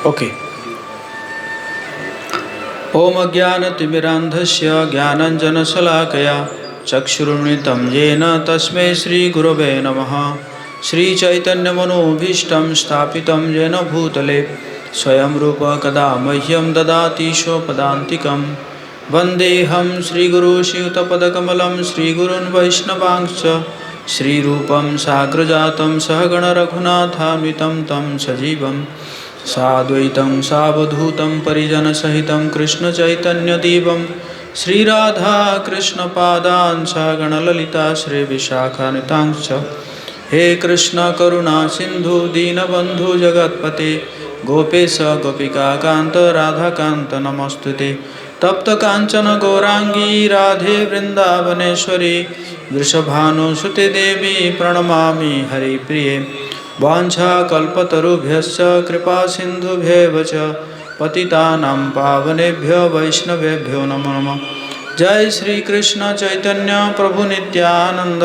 Okay. ओम अज्ञानतिमिरान्धस्य ज्ञानाञ्जनशलाकया चक्षुरुन्मिलितं येन तस्मै श्रीगुरवे नमः। श्रीचैतन्यमनोभीष्टं स्थापितं येन भूतले स्वयं रूप कदा मह्यं ददाति स्वपदान्तिकं। वन्देऽहं श्रीगुरुश्रीयुतपदकमलं श्रीगुरून् वैष्णवांश्च श्रीरूपं साग्रजातं सहगण रघुनाथान्वितं तं सजीवं साद्वैतं सावधूतं परिजनसहितं कृष्णचैतन्यदेवं श्रीराधाकृष्णपादान् सगणललिता श्रीविशाखान्वितांश्च। हे कृष्ण करुणा सिन्धु दीनबन्धु जगत्पते गोपेश गोपिकाकान्त राधाकान्त नमोस्तुते। तप्त कांचन गौरांगी राधे वृंदावनेश्वरी वृषभानुसुते देवी प्रणमामि हरिप्रिये। वाञ्छाकल्पतरुभ्यश्च कृपा सिन्धुभ्येव च पतितानां पावनेभ्यो वैष्णवेभ्यो नमो नमः। जय श्री कृष्ण चैतन्य प्रभु नित्यानंद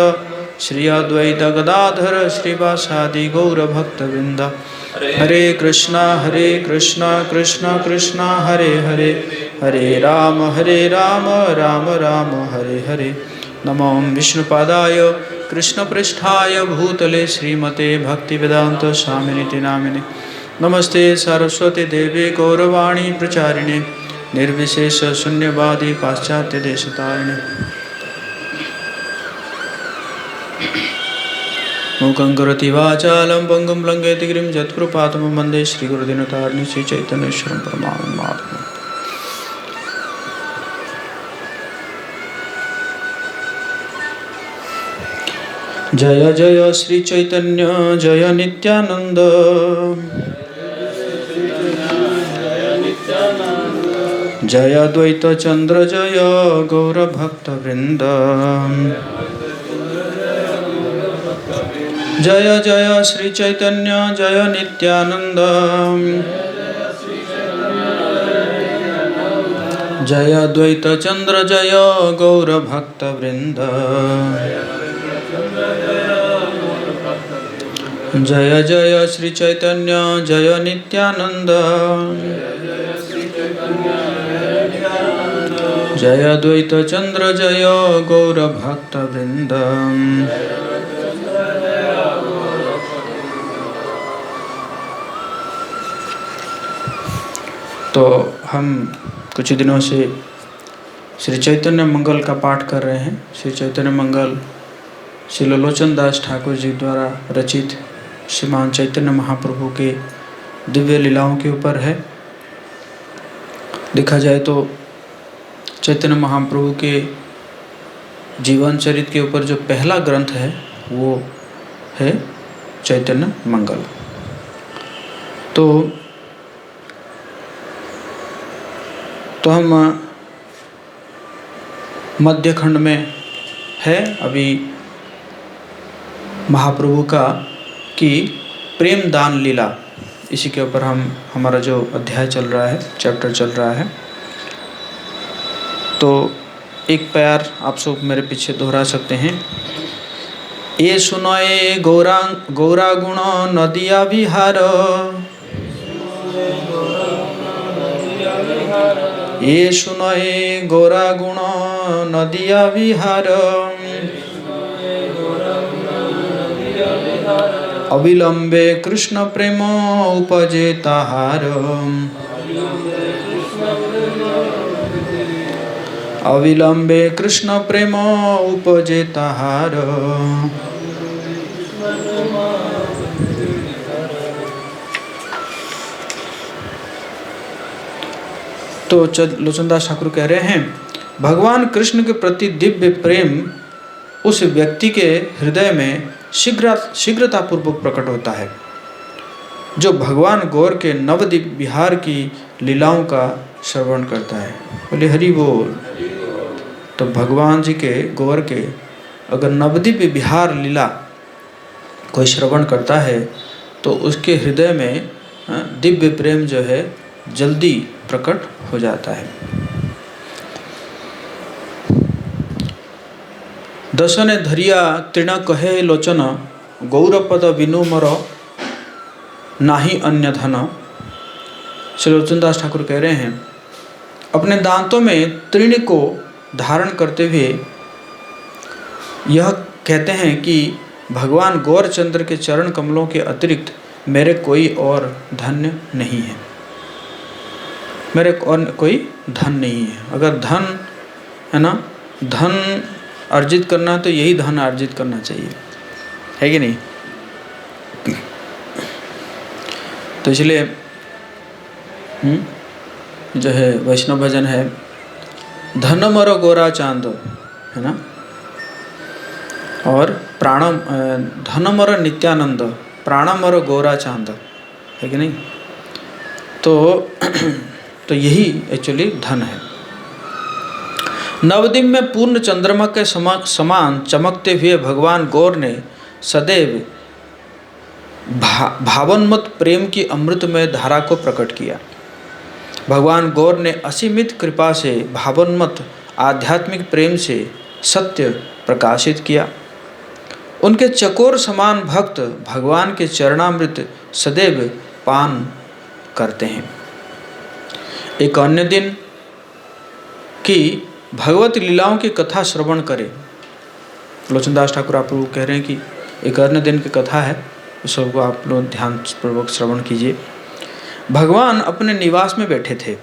श्री अद्वैत गदाधर श्रीवासादि गौरभक्तवृंद। हरे कृष्णा कृष्ण कृष्ण हरे हरे, हरे राम राम राम हरे हरे। नमो विष्णुपादाय कृष्णपृष्ठाय भूतले श्रीमते भक्तिवेदांत स्वामिनिति नामिने। नमस्ते सरस्वती देवी गौरवाणी प्रचारिणे निर्विशेष शून्यवादी पाश्चात्य देशतारिणे। मूकं करोति वाचालं पंगुं लंघयति गिरिं यत्कृपातमहं वन्दे श्रीगुरुदीनतारिणं श्रीचैतन्येश्वरं परमानन्दमाधवम्। जय जय श्री चैतन्य जय नित्यानंद, जय द्वैत चंद्र जय गौरभक्तवृंद। जय जय श्री चैतन्य जय नित्यानंद, जय द्वैत चंद्र जय गौरभक्तवृंद। जय जय श्री चैतन्य जय नित्यानंद, जय द्वैत चंद्र जय गौरभक्तवृंद। तो हम कुछ दिनों से श्री चैतन्य मंगल का पाठ कर रहे हैं। श्री चैतन्य मंगल श्री लोचन दास ठाकुर जी द्वारा रचित श्रीमान चैतन्य महाप्रभु के दिव्य लीलाओं के ऊपर है। देखा जाए तो चैतन्य महाप्रभु के जीवन चरित्र के ऊपर जो पहला ग्रंथ है वो है चैतन्य मंगल। तो हम मध्य खंड में है अभी महाप्रभु का की प्रेम दान लीला, इसी के ऊपर हमारा जो अध्याय चल रहा है, चैप्टर चल रहा है। तो एक प्यार आप सब मेरे पीछे दोहरा सकते हैं। ये सुनोए गौरा गुण नदिया विहार, ये सुनोए गौरा गुण नदिया विहार, अविलंबे कृष्ण प्रेम उपजे ताहार, अविलंबे कृष्ण प्रेम उपजे ताहार। तो लोचनदास ठाकुर कह रहे हैं, भगवान कृष्ण के प्रति दिव्य प्रेम उस व्यक्ति के हृदय में शीघ्रतापूर्वक प्रकट होता है जो भगवान गौर के नवद्वीप विहार की लीलाओं का श्रवण करता है। बोले हरि बोल। तो भगवान जी के गौर के अगर नवद्वीप विहार लीला कोई श्रवण करता है तो उसके हृदय में दिव्य प्रेम जो है जल्दी प्रकट हो जाता है। दशने धरिया तृण कहे लोचन, गौरपद विनु मोर नाही अन्य धन। श्री लोचनदास ठाकुर कह रहे हैं, अपने दांतों में तृण को धारण करते हुए यह कहते हैं कि भगवान गौरचंद्र के चरण कमलों के अतिरिक्त मेरे कोई और धन्य नहीं है, मेरे और कोई धन नहीं है। अगर धन है ना, धन अर्जित करना तो यही धन अर्जित करना चाहिए, है कि नहीं। तो इसलिए जो है वैष्णव भजन है, धनमर गोरा चांद, है ना, और प्राणम धनमर नित्यानंद, प्राणमर गोरा चांद, है कि नहीं। तो यही एक्चुअली धन है। नवदीप में पूर्ण चंद्रमा के समान चमकते हुए भगवान गौर ने सदैव भावन्मत प्रेम की अमृतमय धारा को प्रकट किया। भगवान गौर ने असीमित कृपा से भावन्मत आध्यात्मिक प्रेम से सत्य प्रकाशित किया। उनके चकोर समान भक्त भगवान के चरणामृत सदैव पान करते हैं। एक अन्य दिन की भगवत लीलाओं की कथा श्रवण करें। लोचनदास ठाकुर आप लोग कह रहे हैं कि एक अन्य दिन की कथा है, उस सबको आप लोग ध्यानपूर्वक श्रवण कीजिए। भगवान अपने निवास में बैठे थे।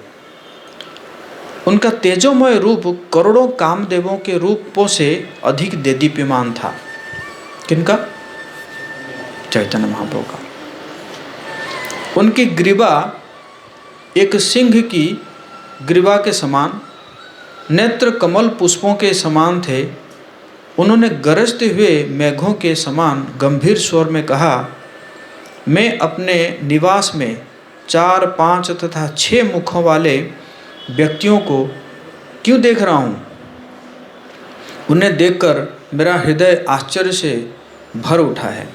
उनका तेजोमय रूप करोड़ों कामदेवों के रूपों से अधिक देदीप्यमान था। किनका? चैतन्य महाप्रभु का। उनकी ग्रीवा एक सिंह की ग्रीवा के समान, नेत्र कमल पुष्पों के समान थे। उन्होंने गरजते हुए मेघों के समान गंभीर स्वर में कहा, मैं अपने निवास में 4, 5 तथा 6 मुखों वाले व्यक्तियों को क्यों देख रहा हूँ? उन्हें देखकर मेरा हृदय आश्चर्य से भर उठा है।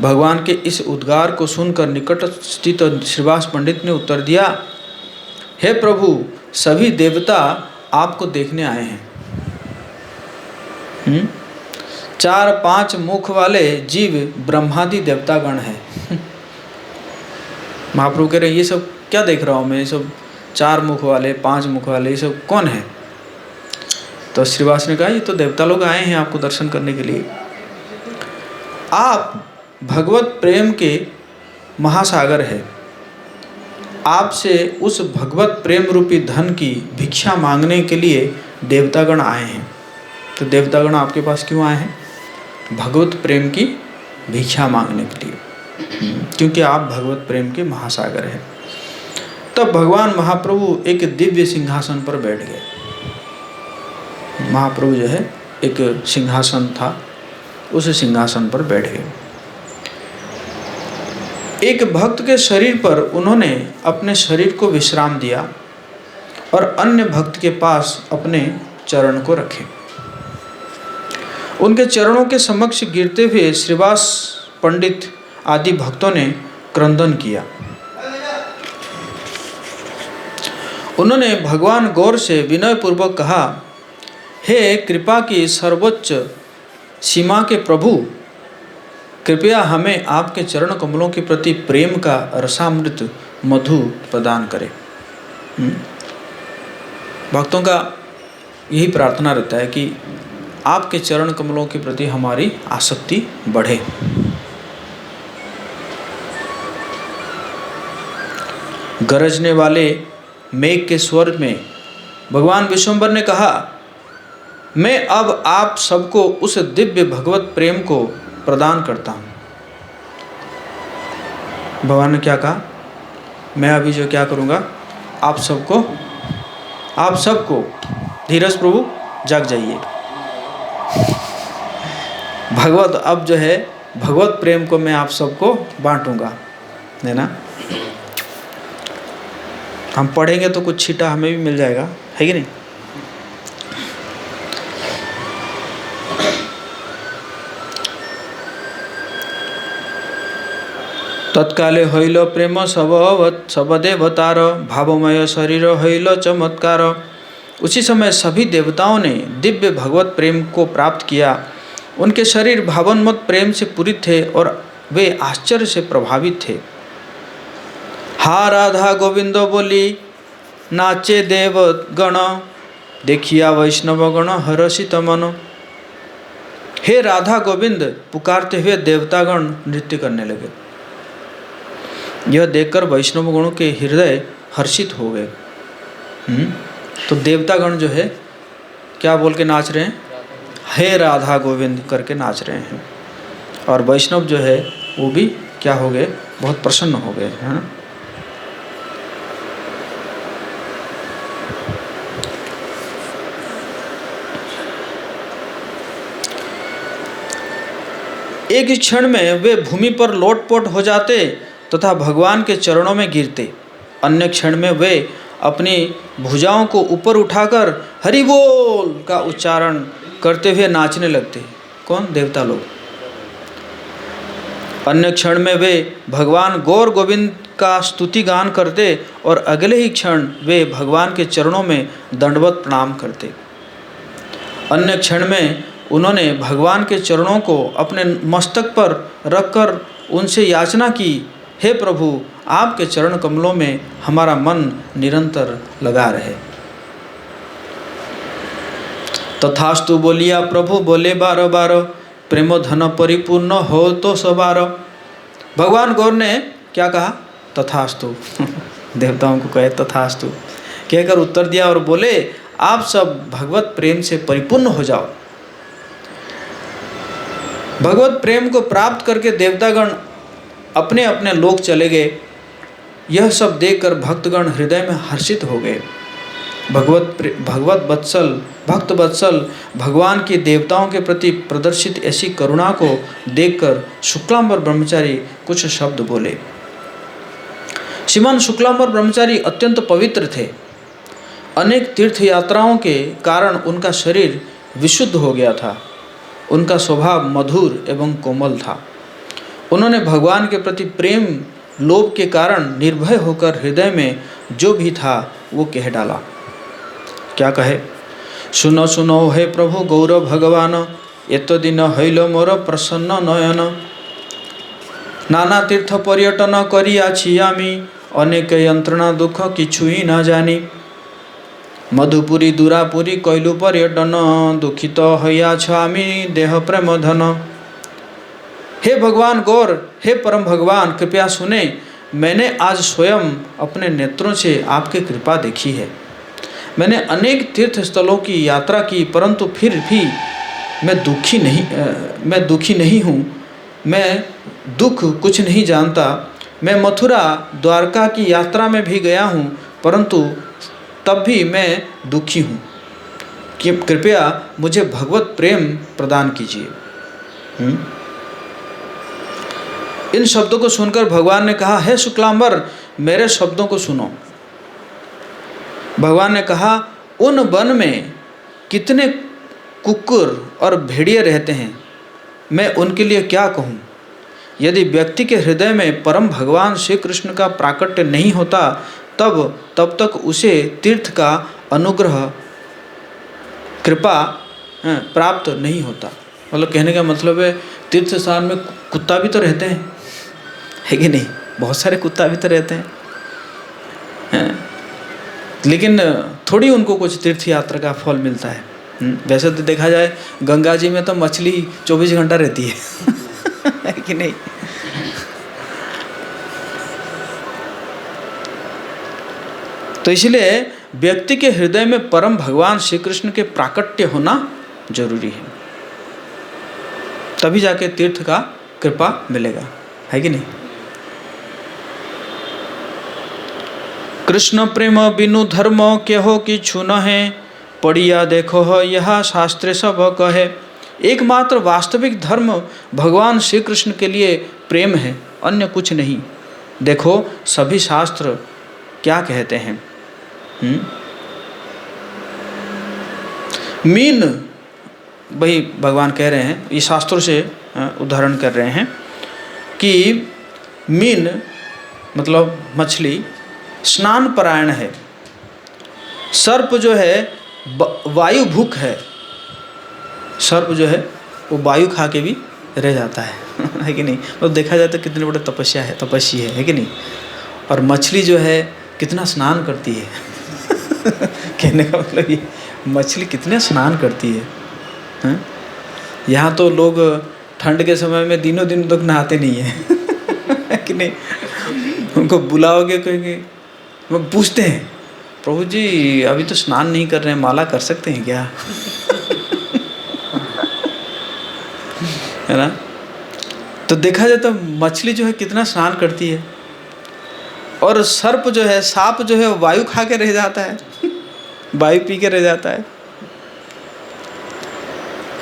भगवान के इस उद्गार को सुनकर निकट स्थित श्रीवास पंडित ने उत्तर दिया, हे प्रभु, सभी देवता आपको देखने आए हैं। 4, 5 मुख वाले जीव ब्रह्मादि देवतागण हैं। महाप्रभु कह रहे ये सब क्या देख रहा हूँ मैं, ये सब 4 मुख वाले, 5 मुख वाले, ये सब कौन है? तो श्रीवास ने कहा, ये तो देवता लोग आए हैं आपको दर्शन करने के लिए। आप भगवत प्रेम के महासागर है। आपसे उस भगवत प्रेम रूपी धन की भिक्षा मांगने के लिए देवतागण आए हैं। तो देवतागण आपके पास क्यों आए हैं? भगवत प्रेम की भिक्षा मांगने के लिए, क्योंकि आप भगवत प्रेम के महासागर हैं। तब भगवान महाप्रभु एक दिव्य सिंहासन पर बैठ गए। महाप्रभु जो है एक सिंहासन था, उस सिंहासन पर बैठ गए। एक भक्त के शरीर पर उन्होंने अपने शरीर को विश्राम दिया और अन्य भक्त के पास अपने चरण को रखे। उनके चरणों के समक्ष गिरते हुए श्रीवास पंडित आदि भक्तों ने क्रंदन किया। उन्होंने भगवान गौर से विनय पूर्वक कहा, हे कृपा की सर्वोच्च सीमा के प्रभु, कृपया हमें आपके चरण कमलों के प्रति प्रेम का रसामृत मधु प्रदान करें। भक्तों का यही प्रार्थना रहता है कि आपके चरण कमलों के प्रति हमारी आसक्ति बढ़े। गरजने वाले मेघ के स्वर में भगवान विश्वम्भर ने कहा, मैं अब आप सबको उस दिव्य भगवत प्रेम को प्रदान करता हूँ। भगवान ने क्या कहा? मैं अभी जो क्या करूँगा, आप सबको धीरज प्रभु जाग जाइए। भगवत अब जो है भगवत प्रेम को मैं आप सबको बांटूंगा, है ना। हम पढ़ेंगे तो कुछ छीटा हमें भी मिल जाएगा, है कि नहीं। तत्काले हईल प्रेम सबदेवतार, भावमय शरीर हईल चमत्कार। उसी समय सभी देवताओं ने दिव्य भगवत प्रेम को प्राप्त किया। उनके शरीर भावन्मत प्रेम से पूरित थे और वे आश्चर्य से प्रभावित थे। हा राधा गोविंद बोली नाचे देव गण, देखिया वैष्णव गण हर्षित मन। हे राधा गोविंद पुकारते हुए देवतागण नृत्य करने लगे। यह देखकर वैष्णव गणों के हृदय हर्षित हो गए। तो देवतागण जो है क्या बोल के नाच रहे हैं? हे राधा गोविंद करके नाच रहे हैं। और वैष्णव जो है वो भी क्या हो गए? बहुत प्रसन्न हो गए, है ना। एक ही क्षण में वे भूमि पर लोटपोट हो जाते तथा भगवान के चरणों में गिरते। अन्य क्षण में वे अपनी भुजाओं को ऊपर उठाकर हरि बोल का उच्चारण करते हुए नाचने लगते। कौन? देवता लोग। अन्य क्षण में वे भगवान गौर गोविंद का स्तुति गान करते और अगले ही क्षण वे भगवान के चरणों में दंडवत प्रणाम करते। अन्य क्षण में उन्होंने भगवान के चरणों को अपने मस्तक पर रखकर उनसे याचना की, हे प्रभु आपके चरण कमलों में हमारा मन निरंतर लगा रहे। तथास्तु बोलिया प्रभु बोले बारो बारो, प्रेमो धन परिपूर्ण हो तो सवारो। भगवान गौर ने क्या कहा? तथास्तु देवताओं को कहे तथास्तु कहकर उत्तर दिया और बोले आप सब भगवत प्रेम से परिपूर्ण हो जाओ। भगवत प्रेम को प्राप्त करके देवतागण अपने अपने लोक चले गए। यह सब देखकर भक्तगण हृदय में हर्षित हो गए। भक्त वत्सल भगवान की देवताओं के प्रति प्रदर्शित ऐसी करुणा को देखकर शुक्लांबर ब्रह्मचारी कुछ शब्द बोले। श्रीमान शुक्लांबर ब्रह्मचारी अत्यंत पवित्र थे। अनेक तीर्थ यात्राओं के कारण उनका शरीर विशुद्ध हो गया था। उनका स्वभाव मधुर एवं कोमल था। उन्होंने भगवान के प्रति प्रेम लोभ के कारण निर्भय होकर हृदय में जो भी था वो कह डाला। क्या कहे? सुनो सुनो हे प्रभु गौर भगवान, एत दिन हईल मोर प्रसन्न नयन। नाना तीर्थ पर्यटन करियाछि आमी, अनेक यंत्रणा दुख किछुई न जानी। मधुपुरी दुरापुरी कैलु पर्यटन, दुखित हइयाछ आमी देह प्रेम धन। हे भगवान गौर, हे परम भगवान कृपया सुने, मैंने आज स्वयं अपने नेत्रों से आपकी कृपा देखी है। मैंने अनेक तीर्थ स्थलों की यात्रा की, परंतु फिर भी मैं दुखी नहीं हूँ। मैं दुख कुछ नहीं जानता। मैं मथुरा द्वारका की यात्रा में भी गया हूँ, परंतु तब भी मैं दुखी हूँ। कि कृपया मुझे भगवत प्रेम प्रदान कीजिए। इन शब्दों को सुनकर भगवान ने कहा, हे शुक्लांबर मेरे शब्दों को सुनो। भगवान ने कहा, उन वन में कितने कुकुर और भेड़िए रहते हैं, मैं उनके लिए क्या कहूँ। यदि व्यक्ति के हृदय में परम भगवान श्री कृष्ण का प्राकट्य नहीं होता तब तक उसे तीर्थ का अनुग्रह कृपा प्राप्त नहीं होता। मतलब कहने का मतलब है तीर्थ स्थान में कुत्ता भी तो रहते हैं, है कि नहीं? बहुत सारे कुत्ता भी तो रहते हैं, लेकिन थोड़ी उनको कुछ तीर्थ यात्रा का फल मिलता है। वैसे तो देखा जाए गंगा जी में तो मछली 24 घंटा रहती है कि नहीं? तो इसलिए व्यक्ति के हृदय में परम भगवान श्री कृष्ण के प्राकट्य होना जरूरी है, तभी जाके तीर्थ का कृपा मिलेगा, है कि नहीं? कृष्ण प्रेम बिनु धर्म केहो किछु न है, पढ़िया देखो हो यह शास्त्र सब कहे। एकमात्र वास्तविक धर्म भगवान श्री कृष्ण के लिए प्रेम है, अन्य कुछ नहीं। देखो सभी शास्त्र क्या कहते हैं। मीन, वही भगवान कह रहे हैं, ये शास्त्रों से उदाहरण कर रहे हैं कि मीन मतलब मछली स्नान परायण है, सर्प जो है वायु भूख है। सर्प जो है वो वायु खा के भी रह जाता है है कि नहीं? तो देखा जाए तो कितने बड़े तपस्या है, तपस्वी है कि नहीं? और मछली जो है कितना स्नान करती है। कहने का मतलब ये, मछली कितने स्नान करती है, हैं? यहाँ तो लोग ठंड के समय में दिनों दिन तक नहाते नहीं है कि नहीं, उनको बुलाओगे कहेंगे, वो पूछते हैं प्रभु जी अभी तो स्नान नहीं कर रहे हैं, माला कर सकते हैं क्या? है ना। तो देखा जाए तो मछली जो है कितना स्नान करती है, और सर्प जो है, सांप जो है वायु खा के रह जाता है, वायु पी के रह जाता है।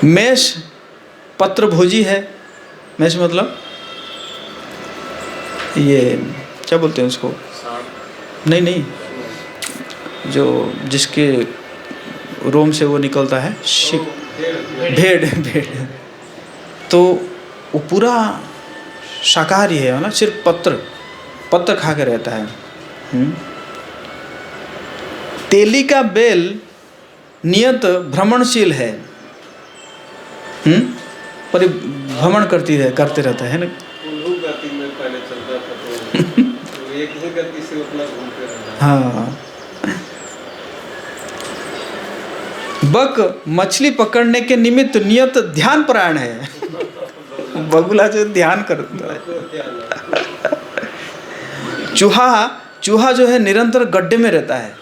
मेष पत्र भोजी है। मेष मतलब ये क्या बोलते हैं उसको, नहीं नहीं, जो जिसके रोम से वो निकलता है, भेड़। भेड़ तो वो पूरा शाकाहारी है ना, सिर्फ पत्र खा के रहता है। तेली का बेल नियत भ्रमणशील है, परिभ्रमण करते रहता है ना। गति में पहले चलता था तो एक ही गति से अपना घूमते रहता। हाँ। बक मछली पकड़ने के निमित्त नियत ध्यान परायण है। बगुला जो ध्यान करता है। चूहा जो है निरंतर गड्ढे में रहता है,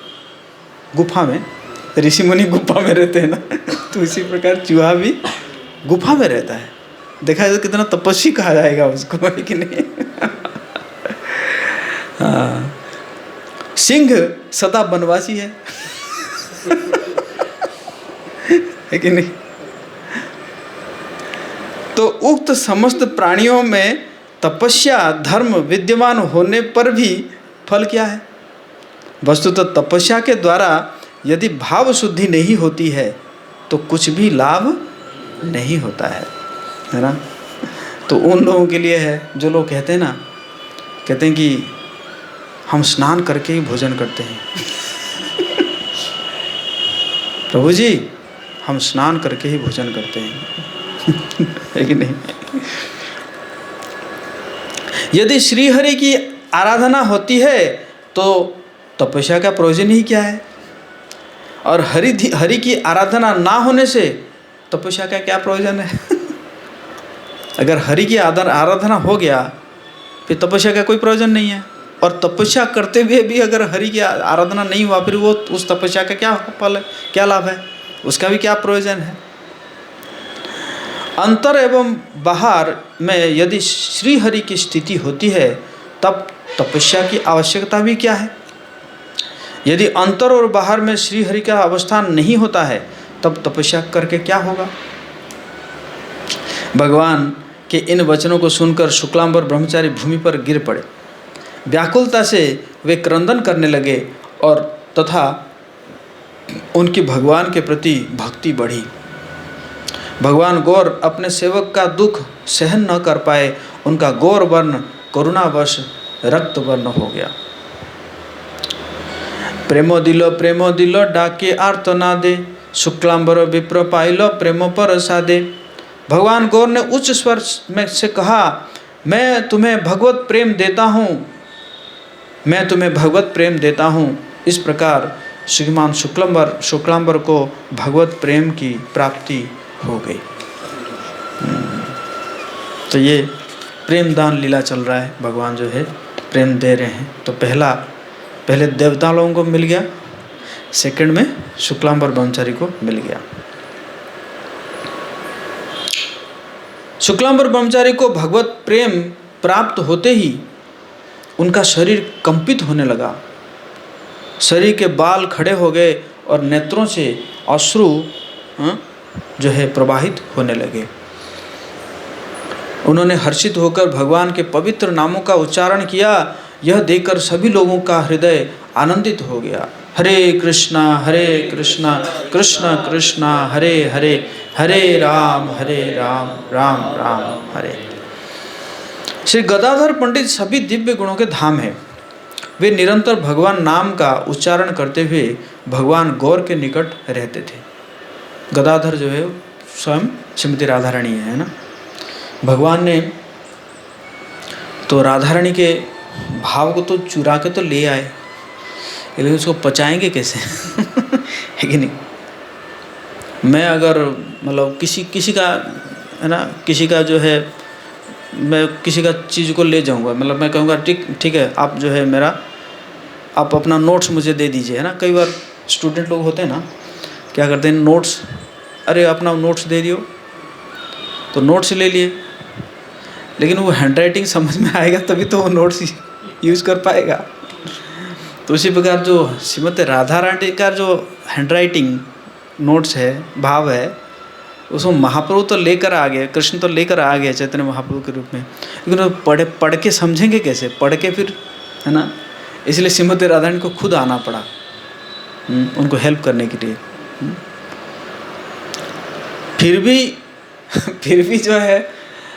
गुफा में। ऋषि मुनि गुफा में रहते हैं ना, तो इसी प्रकार चूहा भी गुफा में रहता है। देखा जाए तो कितना तपस्वी कहा जाएगा उसको, है कि नहीं। हाँ। सिंह सदा वनवासी है कि नहीं। तो उक्त समस्त प्राणियों में तपस्या धर्म विद्यमान होने पर भी फल क्या है? वस्तुतः तपस्या के द्वारा यदि भाव शुद्धि नहीं होती है तो कुछ भी लाभ नहीं होता है ना। तो उन लोगों के लिए है जो लोग कहते हैं कि हम स्नान करके ही भोजन करते हैं। प्रभु जी हम स्नान करके ही भोजन करते हैं। है कि नहीं। यदि श्री हरि की आराधना होती है तो तपस्या का प्रयोजन ही क्या है, और हरि की आराधना ना होने से तपस्या का क्या प्रयोजन है। अगर हरि की आराधना हो गया फिर तपस्या का कोई प्रयोजन नहीं है, और तपस्या करते हुए भी अगर हरि की आराधना नहीं हुआ फिर वो उस तपस्या का क्या फल है, क्या लाभ है, उसका भी क्या प्रयोजन है। अंतर एवं बाहर में यदि श्री हरि की स्थिति होती है तब तपस्या की आवश्यकता भी क्या है। यदि अंतर और बाहर में श्री हरि का अवस्थान नहीं होता है तब तपस्या करके क्या होगा। भगवान के इन वचनों को सुनकर शुक्लांबर ब्रह्मचारी भूमि पर गिर पड़े। व्याकुलता से वे क्रंदन करने लगे और तथा उनकी भगवान के प्रति भक्ति बढ़ी। भगवान गौर अपने सेवक का दुख सहन न कर पाए, उनका गौर वर्ण करुणावश रक्त वर्ण हो गया। प्रेमो दिलो डाके आर्तनादे, शुक्लांबर विप्र पाइलो प्रेमो पर सादे। भगवान गौर ने उच्च स्वर में से कहा, मैं तुम्हें भगवत प्रेम देता हूँ, मैं तुम्हें भगवत प्रेम देता हूँ। इस प्रकार श्रीमान शुक्लांबर को भगवत प्रेम की प्राप्ति हो गई। तो ये प्रेम दान लीला चल रहा है, भगवान जो है प्रेम दे रहे हैं। तो पहले देवता लोगों को मिल गया, सेकंड में शुक्लांबर ब्रह्मचारी को मिल गया। शुक्लांबर ब्रह्मचारी को भगवत प्रेम प्राप्त होते ही उनका शरीर कंपित होने लगा, शरीर के बाल खड़े हो गए और नेत्रों से अश्रु जो है प्रवाहित होने लगे। उन्होंने हर्षित होकर भगवान के पवित्र नामों का उच्चारण किया। यह देखकर सभी लोगों का हृदय आनंदित हो गया। हरे कृष्णा कृष्ण कृष्णा हरे हरे, हरे राम राम राम हरे। श्री गदाधर पंडित सभी दिव्य गुणों के धाम है। वे निरंतर भगवान नाम का उच्चारण करते हुए भगवान गौर के निकट रहते थे। गदाधर जो है स्वयं श्रीमती राधा रानी है ना। भगवान ने तो राधा रानी के भाव को तो चुरा के तो ले आए, लेकिन उसको पचाएंगे कैसे? है कि नहीं? मैं अगर मतलब किसी का है ना, किसी का जो है, मैं किसी का चीज़ को ले जाऊंगा, मतलब मैं कहूँगा ठीक है, आप जो है मेरा, आप अपना नोट्स मुझे दे दीजिए, है ना। कई बार स्टूडेंट लोग होते हैं ना, क्या करते हैं, नोट्स, अरे अपना नोट्स दे दियो, तो नोट्स ले लिए, लेकिन वो हैंडराइटिंग समझ में आएगा तभी तो वो नोट्स यूज़ कर पाएगा। तो उसी प्रकार जो श्रीमती राधा रानी का जो हैंडराइटिंग नोट्स है, भाव है, उसको महाप्रभु तो लेकर आ गए, कृष्ण तो लेकर आ गए चैतन्य महाप्रभु के रूप में, लेकिन वो पढ़ के समझेंगे कैसे, पढ़ के फिर, है ना। इसलिए श्रीमती राधा रानी को खुद आना पड़ा उनको हेल्प करने के लिए। फिर भी जो है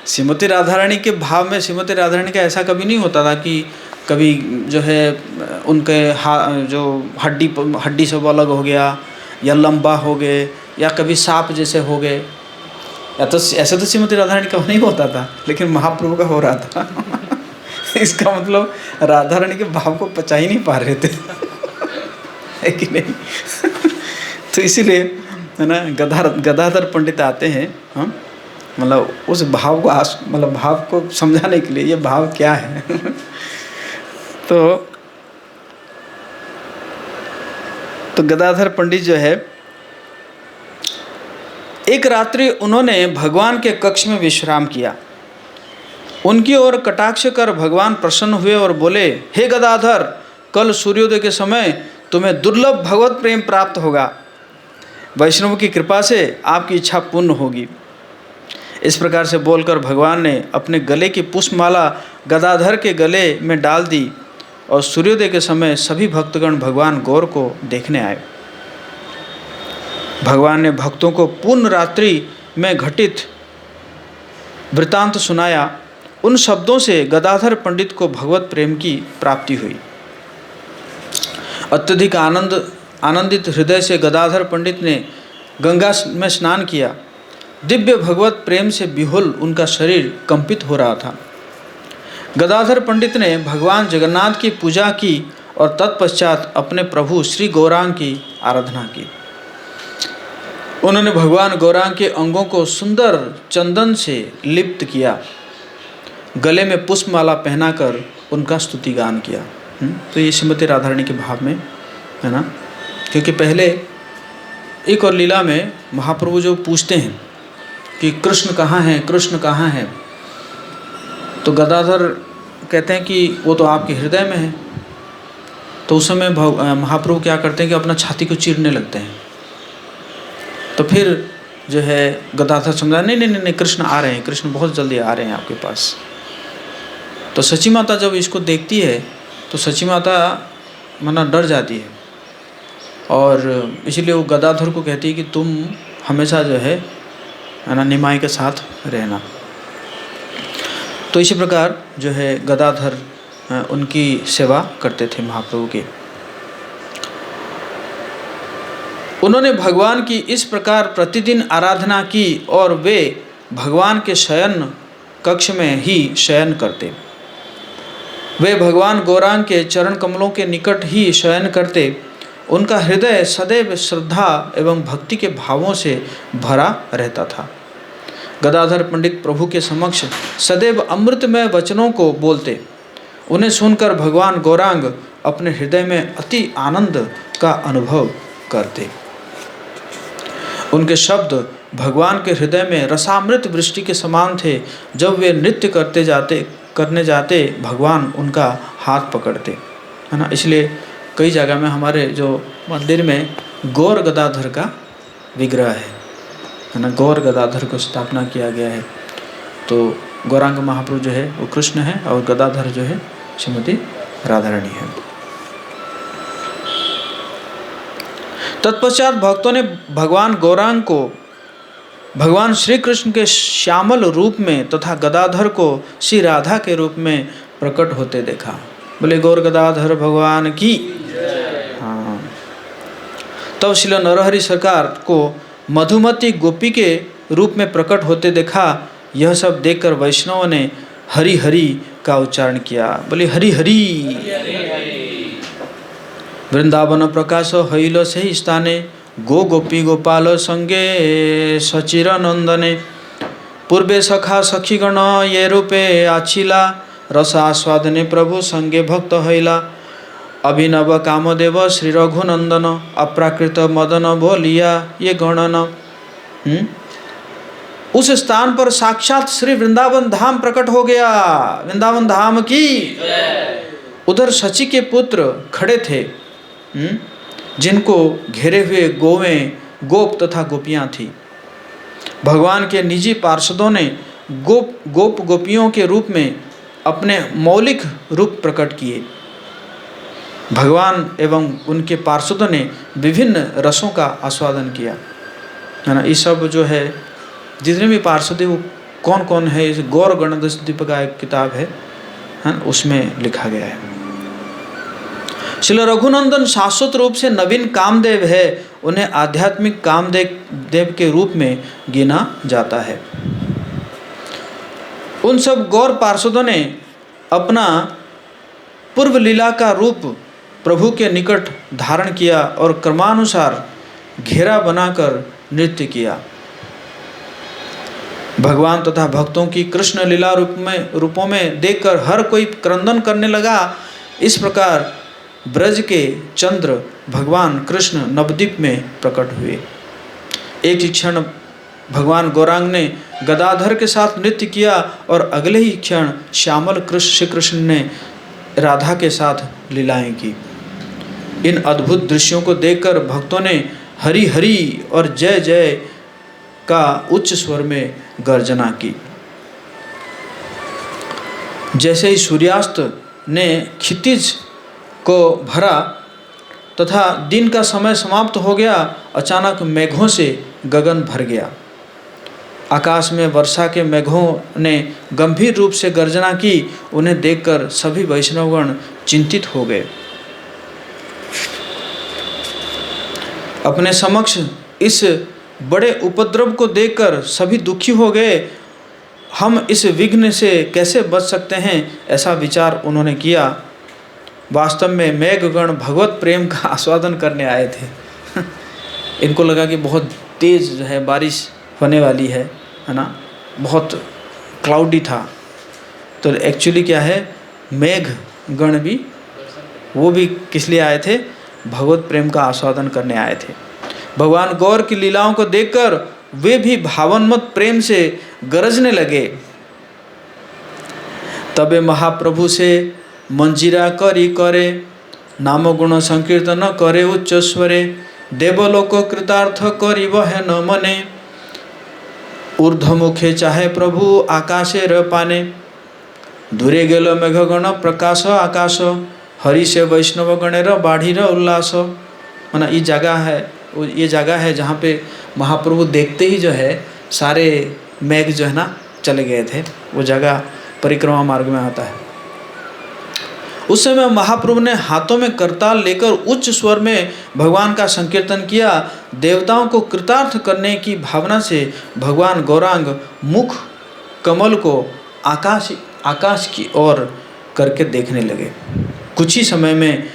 श्रीमती राधा रानी के भाव में, श्रीमती राधा रानी का ऐसा कभी नहीं होता था कि कभी जो है उनके जो हड्डी सब अलग हो गया, या लंबा हो गए, या कभी सांप जैसे हो गए, या तो ऐसा तो श्रीमती राधा रानी का नहीं होता था, लेकिन महाप्रभु का हो रहा था। इसका मतलब राधा रानी के भाव को पचा ही नहीं पा रहे थे। है कि नहीं? तो इसीलिए है ना, गदाधर पंडित आते हैं, हाँ, मतलब उस भाव को मतलब भाव को समझाने के लिए, ये भाव क्या है। तो गदाधर पंडित जो है, एक रात्रि उन्होंने भगवान के कक्ष में विश्राम किया। उनकी ओर कटाक्ष कर भगवान प्रसन्न हुए और बोले, हे गदाधर, कल सूर्योदय के समय तुम्हें दुर्लभ भगवत प्रेम प्राप्त होगा। वैष्णव की कृपा से आपकी इच्छा पूर्ण होगी। इस प्रकार से बोलकर भगवान ने अपने गले की पुष्पमाला गदाधर के गले में डाल दी और सूर्योदय के समय सभी भक्तगण भगवान गौर को देखने आए। भगवान ने भक्तों को पूर्ण रात्रि में घटित वृतांत सुनाया। उन शब्दों से गदाधर पंडित को भगवत प्रेम की प्राप्ति हुई। अत्यधिक आनंदित हृदय से गदाधर पंडित ने गंगा में स्नान किया। दिव्य भगवत प्रेम से विहुल उनका शरीर कंपित हो रहा था। गदाधर पंडित ने भगवान जगन्नाथ की पूजा की और तत्पश्चात अपने प्रभु श्री गौरांग की आराधना की। उन्होंने भगवान गौरांग के अंगों को सुंदर चंदन से लिप्त किया, गले में पुष्पमाला पहनाकर उनका स्तुति गान किया। तो ये श्रीमती राधा रानी के भाव में है ना, क्योंकि पहले एक और लीला में महाप्रभु जो पूछते हैं कि कृष्ण कहाँ हैं, कृष्ण कहाँ हैं, तो गदाधर कहते हैं कि वो तो आपके हृदय में है। तो उस समय महाप्रभु क्या करते हैं कि अपना छाती को चीरने लगते हैं। तो फिर जो है गदाधर समझा, नहीं, कृष्ण आ रहे हैं, कृष्ण बहुत जल्दी आ रहे हैं आपके पास। तो सची माता जब इसको देखती है तो सची माता मना डर जाती है, और इसलिए वो गदाधर को कहती है कि तुम हमेशा जो है ना निमाई के साथ रहना। तो इसी प्रकार जो है गदाधर उनकी सेवा करते थे महाप्रभु के। उन्होंने भगवान की इस प्रकार प्रतिदिन आराधना की और वे भगवान के शयन कक्ष में ही शयन करते। वे भगवान गौरांग के चरण कमलों के निकट ही शयन करते। उनका हृदय सदैव श्रद्धा एवं भक्ति के भावों से भरा रहता था। गदाधर पंडित प्रभु के समक्ष सदैव अमृतमय वचनों को बोलते। उन्हें सुनकर भगवान गौरांग अपने हृदय में अति आनंद का अनुभव करते। उनके शब्द भगवान के हृदय में रसामृत वृष्टि के समान थे। जब वे नृत्य करने जाते भगवान उनका हाथ पकड़ते, है ना। इसलिए कई जगह में हमारे जो मंदिर में गौर गदाधर का विग्रह है ना, गौर गदाधर को स्थापना किया गया है। तो गौरांग महाप्रभु जो है वो कृष्ण है और गदाधर जो है श्रीमती राधा रानी है। तत्पश्चात भक्तों ने भगवान गौरांग को भगवान श्री कृष्ण के श्यामल रूप में तथा गदाधर को श्री राधा के रूप में प्रकट होते देखा। बोले गौर गदाधर भगवान की। हाँ। तब श्रील नरहरि सरकार को मधुमती गोपी के रूप में प्रकट होते देखा। यह सब देखकर वैष्णवों ने हरि हरि का उच्चारण किया। बोले हरि हरि। वृंदावन प्रकाश हईल से स्थाने, गो गोपी गोपाल संगे सचिर नंदने। पूर्वे सखा सखीगण ये रूपे आछिला, रस आस्वादने प्रभु संगे भक्त हईला। अभिनव कामदेव श्री रघुनंदन, अप्राकृत मदन बोलिया ये गणन। उस स्थान पर साक्षात श्री वृंदावन धाम प्रकट हो गया। वृंदावन धाम की। उधर शची के पुत्र खड़े थे, जिनको घेरे हुए गोवें, गोप तथा गोपियां थी। भगवान के निजी पार्षदों ने गोप गोपियों के रूप में अपने मौलिक रूप प्रकट किए। भगवान एवं उनके पार्षदों ने विभिन्न रसों का आस्वादन किया, है ना। ये सब जो है जितने भी पार्षद वो कौन कौन है, इस गौर गणदश दीप का एक किताब है, उसमें लिखा गया है। श्री रघुनंदन शाश्वत रूप से नवीन कामदेव है, उन्हें आध्यात्मिक कामदेव के रूप में गिना जाता है। उन सब गौर पार्षदों ने अपना पूर्व लीला का रूप प्रभु के निकट धारण किया और क्रमानुसार घेरा बनाकर नृत्य किया। भगवान तथा भक्तों की कृष्ण लीला रूपों में देखकर हर कोई क्रंदन करने लगा। इस प्रकार ब्रज के चंद्र भगवान कृष्ण नवद्वीप में प्रकट हुए। एक ही क्षण भगवान गौरांग ने गदाधर के साथ नृत्य किया और अगले ही क्षण श्यामल श्री कृष्ण ने राधा के साथ लीलाएं की। इन अद्भुत दृश्यों को देखकर भक्तों ने हरि हरि और जय जय का उच्च स्वर में गर्जना की। जैसे ही सूर्यास्त ने क्षितिज को भरा तथा दिन का समय समाप्त हो गया, अचानक मेघों से गगन भर गया। आकाश में वर्षा के मेघों ने गंभीर रूप से गर्जना की। उन्हें देखकर सभी वैष्णवगण चिंतित हो गए। अपने समक्ष इस बड़े उपद्रव को देखकर सभी दुखी हो गए। हम इस विघ्न से कैसे बच सकते हैं, ऐसा विचार उन्होंने किया। वास्तव में मेघगण भगवत प्रेम का आस्वादन करने आए थे। इनको लगा कि बहुत तेज़ जो है बारिश होने वाली है ना, बहुत क्लाउडी था। तो एक्चुअली क्या है, मेघगण भी वो भी किस लिए आए थे, भगवत प्रेम का आस्वादन करने आए थे। भगवान गौर की लीलाओं को देखकर वे भी भावन्मत प्रेम से गरजने लगे। तबे महाप्रभु से मंजीरा करी करे, नाम गुण संकीर्तन करे उच्च स्वरे। देवलोक कृतार्थ करी वह न मने, ऊर्ध्वमुखे चाहे प्रभु आकाशे र पाने। दूरे गेल मेघगण प्रकाश आकाश, हरि से वैष्णव गणेर बाढ़ीर उल्लास। माना ये जगह है जहाँ पे महाप्रभु देखते ही जो है सारे मेघ जो है ना चले गए थे। वो जगह परिक्रमा मार्ग में आता है। उस समय महाप्रभु ने हाथों में करताल लेकर उच्च स्वर में भगवान का संकीर्तन किया। देवताओं को कृतार्थ करने की भावना से भगवान गौरांग मुख कमल को आकाश की ओर करके देखने लगे। कुछ ही समय में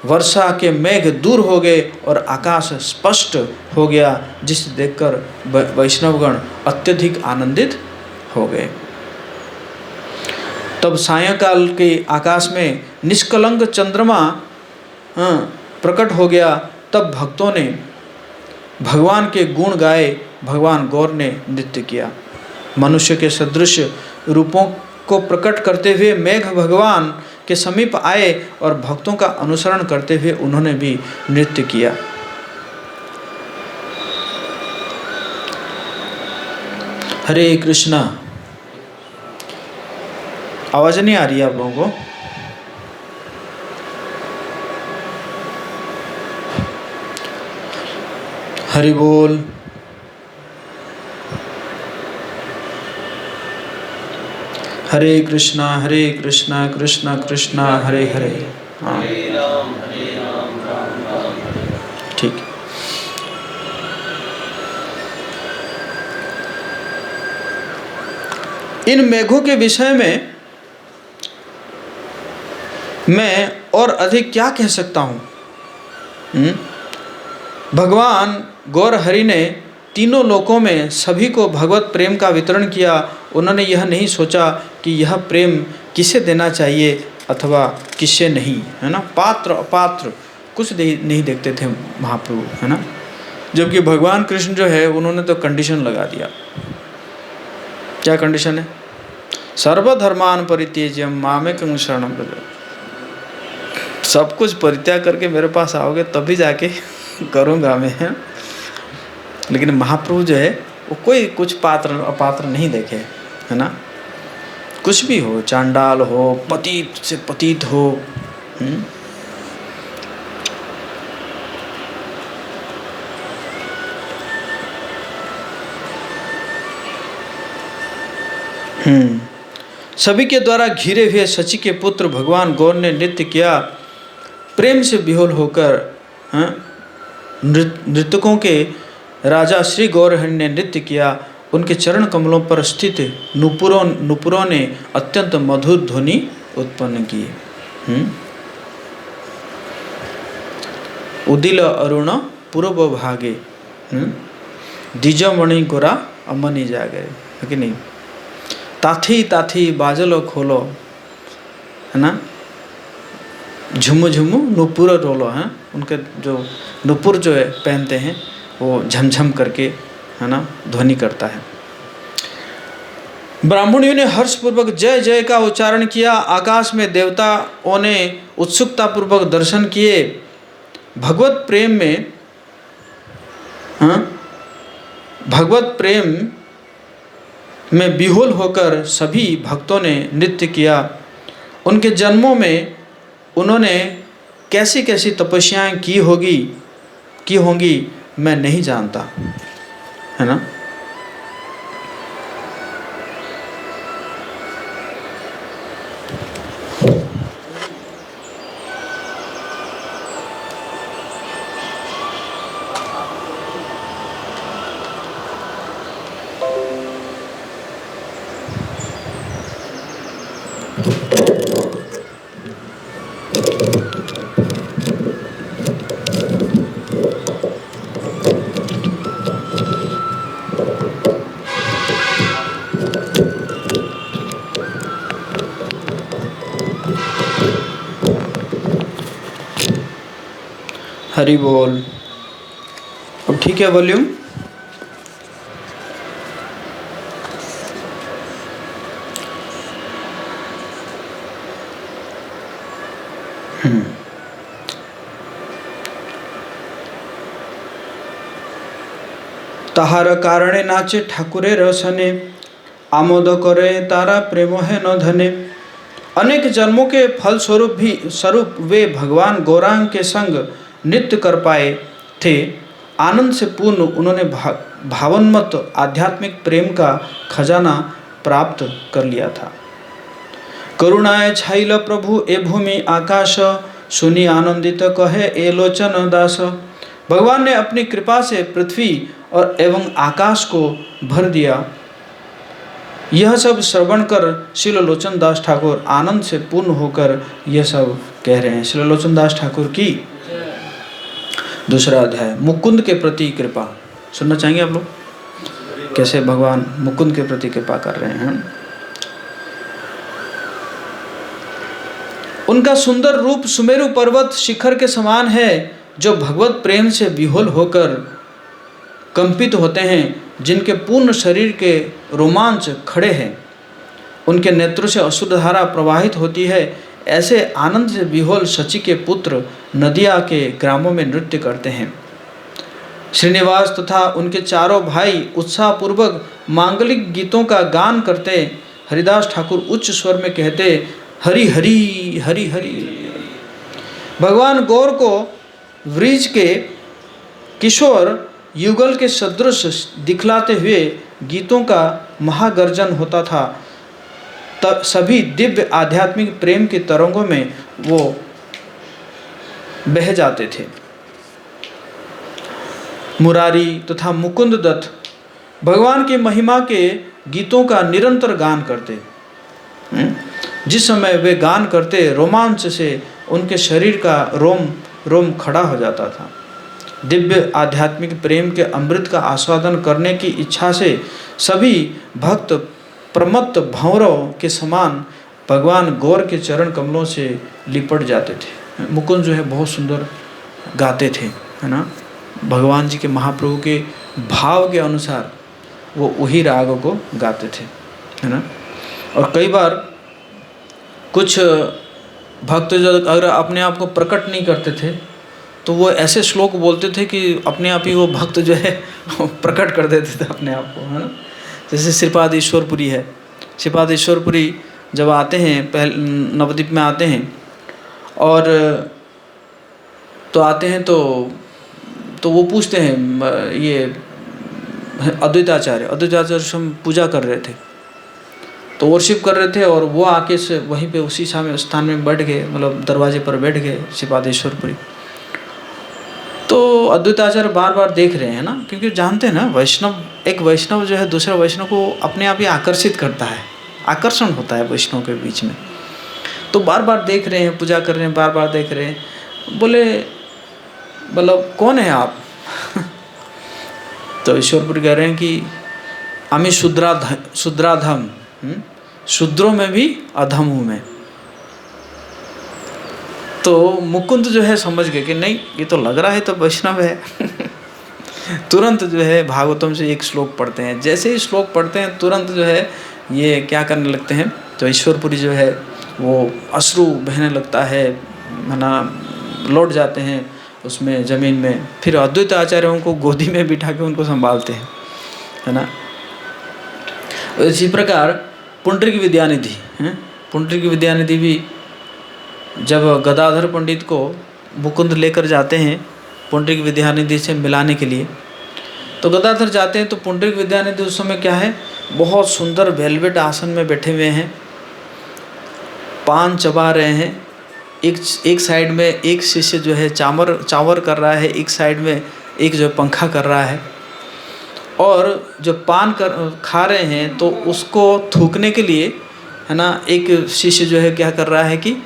वर्षा के मेघ दूर हो गए और आकाश स्पष्ट हो गया, जिसे देखकर वैष्णवगण अत्यधिक आनंदित हो गए। तब सायंकाल के आकाश में निष्कलंक चंद्रमा प्रकट हो गया। तब भक्तों ने भगवान के गुण गाए। भगवान गौर ने नृत्य किया। मनुष्य के सदृश रूपों को प्रकट करते हुए मेघ भगवान के समीप आए और भक्तों का अनुसरण करते हुए उन्होंने भी नृत्य किया। हरे कृष्णा। आवाज नहीं आ रही है आप लोगों को? हरि बोल। हरे कृष्णा कृष्णा कृष्णा हरे हरे। हाँ ठीक। इन मेघों के विषय में मैं और अधिक क्या कह सकता हूँ। भगवान गौर हरि ने तीनों लोकों में सभी को भगवत प्रेम का वितरण किया। उन्होंने यह नहीं सोचा कि यह प्रेम किसे देना चाहिए अथवा किसे नहीं, है ना। पात्र अपात्र कुछ नहीं देखते थे महाप्रभु, है ना। जबकि भगवान कृष्ण जो है उन्होंने तो कंडीशन लगा दिया। क्या कंडीशन है? सर्वधर्मान परित्यज्य मामेकं शरणं व्रज। सब कुछ परित्याग करके मेरे पास आओगे तभी जाके करूँगा मैं। लेकिन महाप्रभु जो है वो कोई कुछ पात्र अपात्र नहीं देखे, है ना। कुछ भी हो, चांडाल हो, पतित से पतित हो, सभी के द्वारा घिरे हुए शची के पुत्र भगवान गौर ने नृत्य किया। प्रेम से विह्वल होकर नृतकों के राजा श्री गौरहरि ने नृत्य किया। उनके चरण कमलों पर स्थित नुपुरों ने अत्यंत मधुर ध्वनि उत्पन्न की। उदिल अरुण पूर्व भागे द्विजमणि गोरा अमनि जागे, है कि नहीं। ताथी ताथी बाजलो खोलो, है ना। झुमु झुमु नुपुर रोलो, हैं। उनके जो नुपुर जो है पहनते हैं वो झमझम करके, है ना, ध्वनि करता है। ब्राह्मणों ने हर्षपूर्वक जय जय का उच्चारण किया। आकाश में देवताओं ने उत्सुकतापूर्वक दर्शन किए। भगवत प्रेम में भगवत प्रेम में विह्वल होकर सभी भक्तों ने नृत्य किया। उनके जन्मों में उन्होंने कैसी कैसी तपस्याएं की होंगी मैं नहीं जानता, है ना। हरि बोल। अब ठीक है वॉल्यूम। ताहार कारणे नाचे ठाकुरे रसने आमोद करे तारा प्रेम है न धने। अनेक जन्मों के फल स्वरूप वे भगवान गौरांग के संग नृत्य कर पाए थे। आनंद से पूर्ण उन्होंने भावन्मत आध्यात्मिक प्रेम का खजाना प्राप्त कर लिया था। करुणाए छाइल प्रभु ए भूमि आकाश सुनी आनंदित कहे ए लोचन दास। भगवान ने अपनी कृपा से पृथ्वी और एवं आकाश को भर दिया। यह सब श्रवण कर श्री लोचन दास ठाकुर आनंद से पूर्ण होकर यह सब कह रहे हैं। श्री लोचन दास ठाकुर की दूसरा अध्याय मुकुंद के प्रति कृपा। सुनना चाहेंगे आप लोग, कैसे भगवान मुकुंद के प्रति कृपा कर रहे हैं। उनका सुंदर रूप सुमेरु पर्वत शिखर के समान है, जो भगवत प्रेम से विह्वल होकर कंपित होते हैं, जिनके पूर्ण शरीर के रोमांच खड़े हैं। उनके नेत्रों से अश्रुधारा प्रवाहित होती है। ऐसे आनंद से विह्वल शची के पुत्र नदिया के ग्रामों में नृत्य करते हैं। श्रीनिवास तथा उनके चारों भाई उत्साहपूर्वक मांगलिक गीतों का गान करते। हरिदास ठाकुर उच्च स्वर में कहते, हरि हरि हरि हरि। भगवान गौर को वृज के किशोर युगल के सदृश दिखलाते हुए गीतों का महागर्जन होता था। तब सभी दिव्य आध्यात्मिक प्रेम की तरंगों में वो बह जाते थे। मुरारी तथा मुकुंद दत्त भगवान की महिमा के गीतों का निरंतर गान करते। जिस समय वे गान करते, रोमांच से उनके शरीर का रोम रोम खड़ा हो जाता था। दिव्य आध्यात्मिक प्रेम के अमृत का आस्वादन करने की इच्छा से सभी भक्त प्रमत्त भंवरों के समान भगवान गौर के चरण कमलों से लिपट जाते थे। मुकुंद जो है बहुत सुंदर गाते थे, है ना। भगवान जी के, महाप्रभु के भाव के अनुसार वो वही रागों को गाते थे, है ना। और कई बार कुछ भक्त जो अगर अपने आप को प्रकट नहीं करते थे तो वो ऐसे श्लोक बोलते थे कि अपने आप ही वो भक्त जो है प्रकट कर देते थे अपने आप को, है ना। जैसे श्रीपाद ईश्वरपुरी है। श्रीपाद ईश्वरपुरी जब आते हैं, पहले नवद्वीप में आते हैं और तो आते हैं तो वो पूछते हैं, ये अद्वैताचार्य से हम पूजा कर रहे थे, तो वर्शिप कर रहे थे और वो आके से वहीं पे उसी स्थान में बैठ गए, मतलब दरवाजे पर बैठ गए श्रीपाद ईश्वरपुरी। तो अद्वैताचार्य बार बार देख रहे हैं ना, क्योंकि जानते हैं ना एक वैष्णव जो है दूसरे वैष्णव को अपने आप ही आकर्षित करता है, आकर्षण होता है वैष्णव के बीच में। तो बार बार देख रहे हैं, पूजा कर रहे हैं, बार बार देख रहे हैं। बोले मतलब कौन है आप? तो ईश्वरपुरी कह रहे हैं कि अमी शुद्राधम, शूद्रों में भी अधम हूँ मैं। तो मुकुंद जो है समझ गए कि नहीं, ये तो लग रहा है तो वैष्णव है। तुरंत जो है भागवतम से एक श्लोक पढ़ते हैं। जैसे ही श्लोक पढ़ते हैं तुरंत जो है ये क्या करने लगते हैं, तो ईश्वरपुरी जो है वो अश्रु बहने लगता है ना, लौट जाते हैं उसमें ज़मीन में। फिर अद्वैत आचार्यों को गोदी में बिठा के उनको संभालते हैं, है ना। इसी प्रकार पुंडरीक विद्यानिधि हैं, पुंडरीक विद्यानिधि भी जब गदाधर पंडित को मुकुंद लेकर जाते हैं पुंडरीक विद्यानिधि से मिलाने के लिए, तो गदाधर जाते हैं तो पुंडरीक विद्यानिधि उस समय क्या है, बहुत सुंदर वेलवेट आसन में बैठे हुए हैं, पान चबा रहे हैं। एक साइड में एक शिष्य जो है चावर कर रहा है, एक साइड में एक जो पंखा कर रहा है। और जो पान खा रहे हैं तो उसको थूकने के लिए, है ना, एक शिष्य जो है क्या कर रहा है कि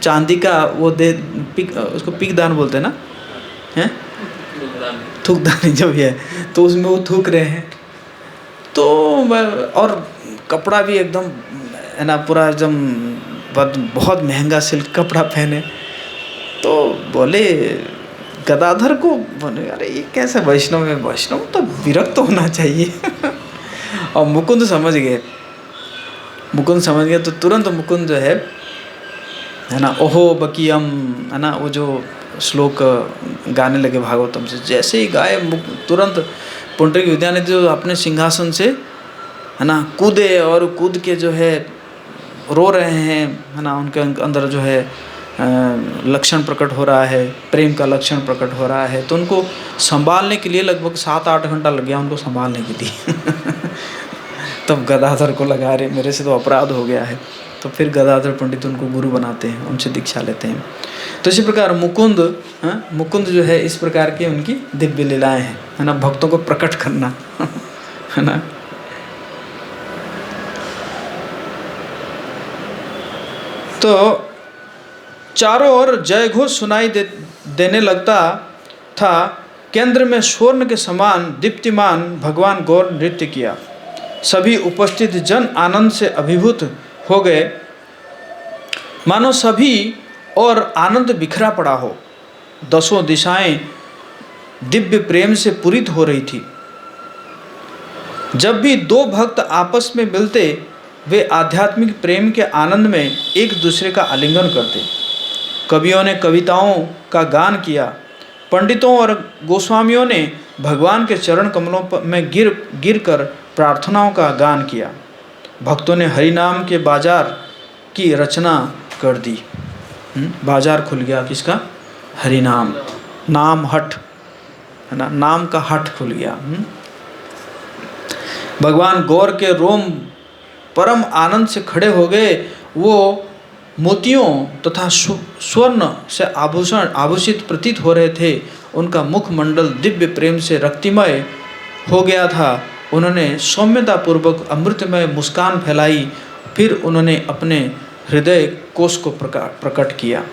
चांदी का वो उसको पिकदान बोलते हैं ना, हैं, थूकदानी जो भी है, तो उसमें वो थूक रहे हैं। तो और कपड़ा भी एकदम, है ना, पूरा एकदम बहुत महंगा सिल्क कपड़ा पहने। तो बोले गदाधर को, बोले अरे ये कैसे वैष्णव है, वैष्णव तो विरक्त होना चाहिए। और मुकुंद समझ गए, तो तुरंत मुकुंद जो है ना, ओहो बकीयम, है ना, वो जो श्लोक गाने लगे भागवतम से। जैसे ही गाए तुरंत पुंडरीक विद्यानिधि जो अपने सिंहासन से, है ना, कूदे और कूद के जो है रो रहे हैं, है ना। उनके अंदर जो है लक्षण प्रकट हो रहा है, प्रेम का लक्षण प्रकट हो रहा है। तो उनको संभालने के लिए लगभग 7-8 घंटा लग गया उनको संभालने के लिए। तब गदाधर को लगा रहे मेरे से तो अपराध हो गया है। तो फिर गदाधर पंडित उनको गुरु बनाते हैं, उनसे दीक्षा लेते हैं। तो इसी प्रकार मुकुंद जो है इस प्रकार की उनकी दिव्य लीलाएं हैं, है ना, भक्तों को प्रकट करना, है ना। तो चारों ओर जय घोष सुनाई देने लगता था। केंद्र में स्वर्ण के समान दीप्तिमान भगवान गौर नृत्य किया। सभी उपस्थित जन आनंद से अभिभूत हो गए, मानो सभी और आनंद बिखरा पड़ा हो। दसों दिशाएं दिव्य प्रेम से पूरित हो रही थी। जब भी दो भक्त आपस में मिलते वे आध्यात्मिक प्रेम के आनंद में एक दूसरे का आलिंगन करते। कवियों ने कविताओं का गान किया, पंडितों और गोस्वामियों ने भगवान के चरण कमलों में गिर कर प्रार्थनाओं का गान किया। भक्तों ने हरिनाम के बाजार की रचना कर दी। बाजार खुल गया किसका? हरिनाम, नाम हट, है ना, नाम का हट खुल गया। भगवान गौर के रोम परम आनंद से खड़े हो गए। वो मोतियों तथा स्वर्ण से आभूषित प्रतीत हो रहे थे। उनका मुखमंडल दिव्य प्रेम से रक्तिमय हो गया था। उन्होंने सौम्यतापूर्वक अमृतमय मुस्कान फैलाई। फिर उन्होंने अपने हृदय कोश को प्रकट किया।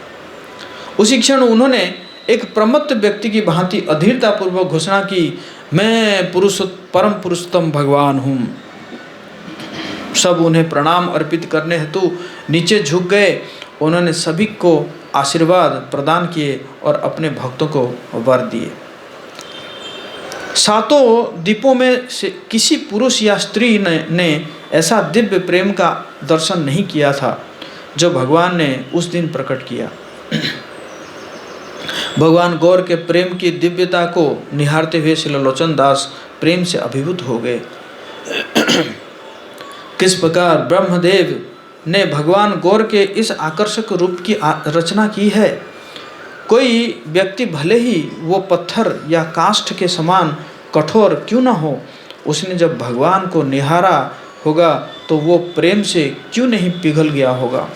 उसी क्षण उन्होंने एक प्रमत्त व्यक्ति की भांति अधीरतापूर्वक घोषणा की, मैं परम पुरुषोत्तम भगवान हूँ। सब उन्हें प्रणाम अर्पित करने हेतु नीचे झुक गए। उन्होंने सभी को आशीर्वाद प्रदान किए और अपने भक्तों को वर दिए। सातों द्वीपों में से किसी पुरुष या स्त्री ने ऐसा दिव्य प्रेम का दर्शन नहीं किया था जो भगवान ने उस दिन प्रकट किया। भगवान गौर के प्रेम की दिव्यता को निहारते हुए श्री लोचन दास प्रेम से अभिभूत हो गए। किस प्रकार ब्रह्मदेव ने भगवान गौर के इस आकर्षक रूप की रचना की है। कोई व्यक्ति भले ही वो पत्थर या काष्ठ के समान कठोर क्यों न हो, उसने जब भगवान को निहारा होगा तो वो प्रेम से क्यों नहीं पिघल गया होगा।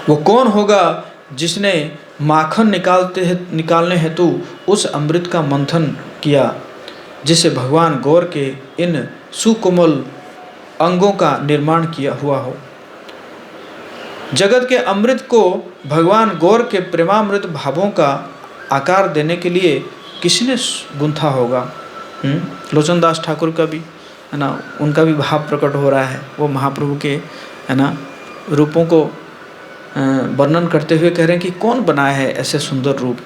वो कौन होगा जिसने माखन निकालने हेतु उस अमृत का मंथन किया जिसे भगवान गौर के इन सुकोमल अंगों का निर्माण किया हुआ हो। जगत के अमृत को भगवान गौर के प्रेमामृत भावों का आकार देने के लिए किसने गुंथा होगा। लोचनदास ठाकुर का भी है ना, उनका भी भाव प्रकट हो रहा है। वो महाप्रभु के है ना रूपों को वर्णन करते हुए कह रहे हैं कि कौन बनाया है ऐसे सुंदर रूप।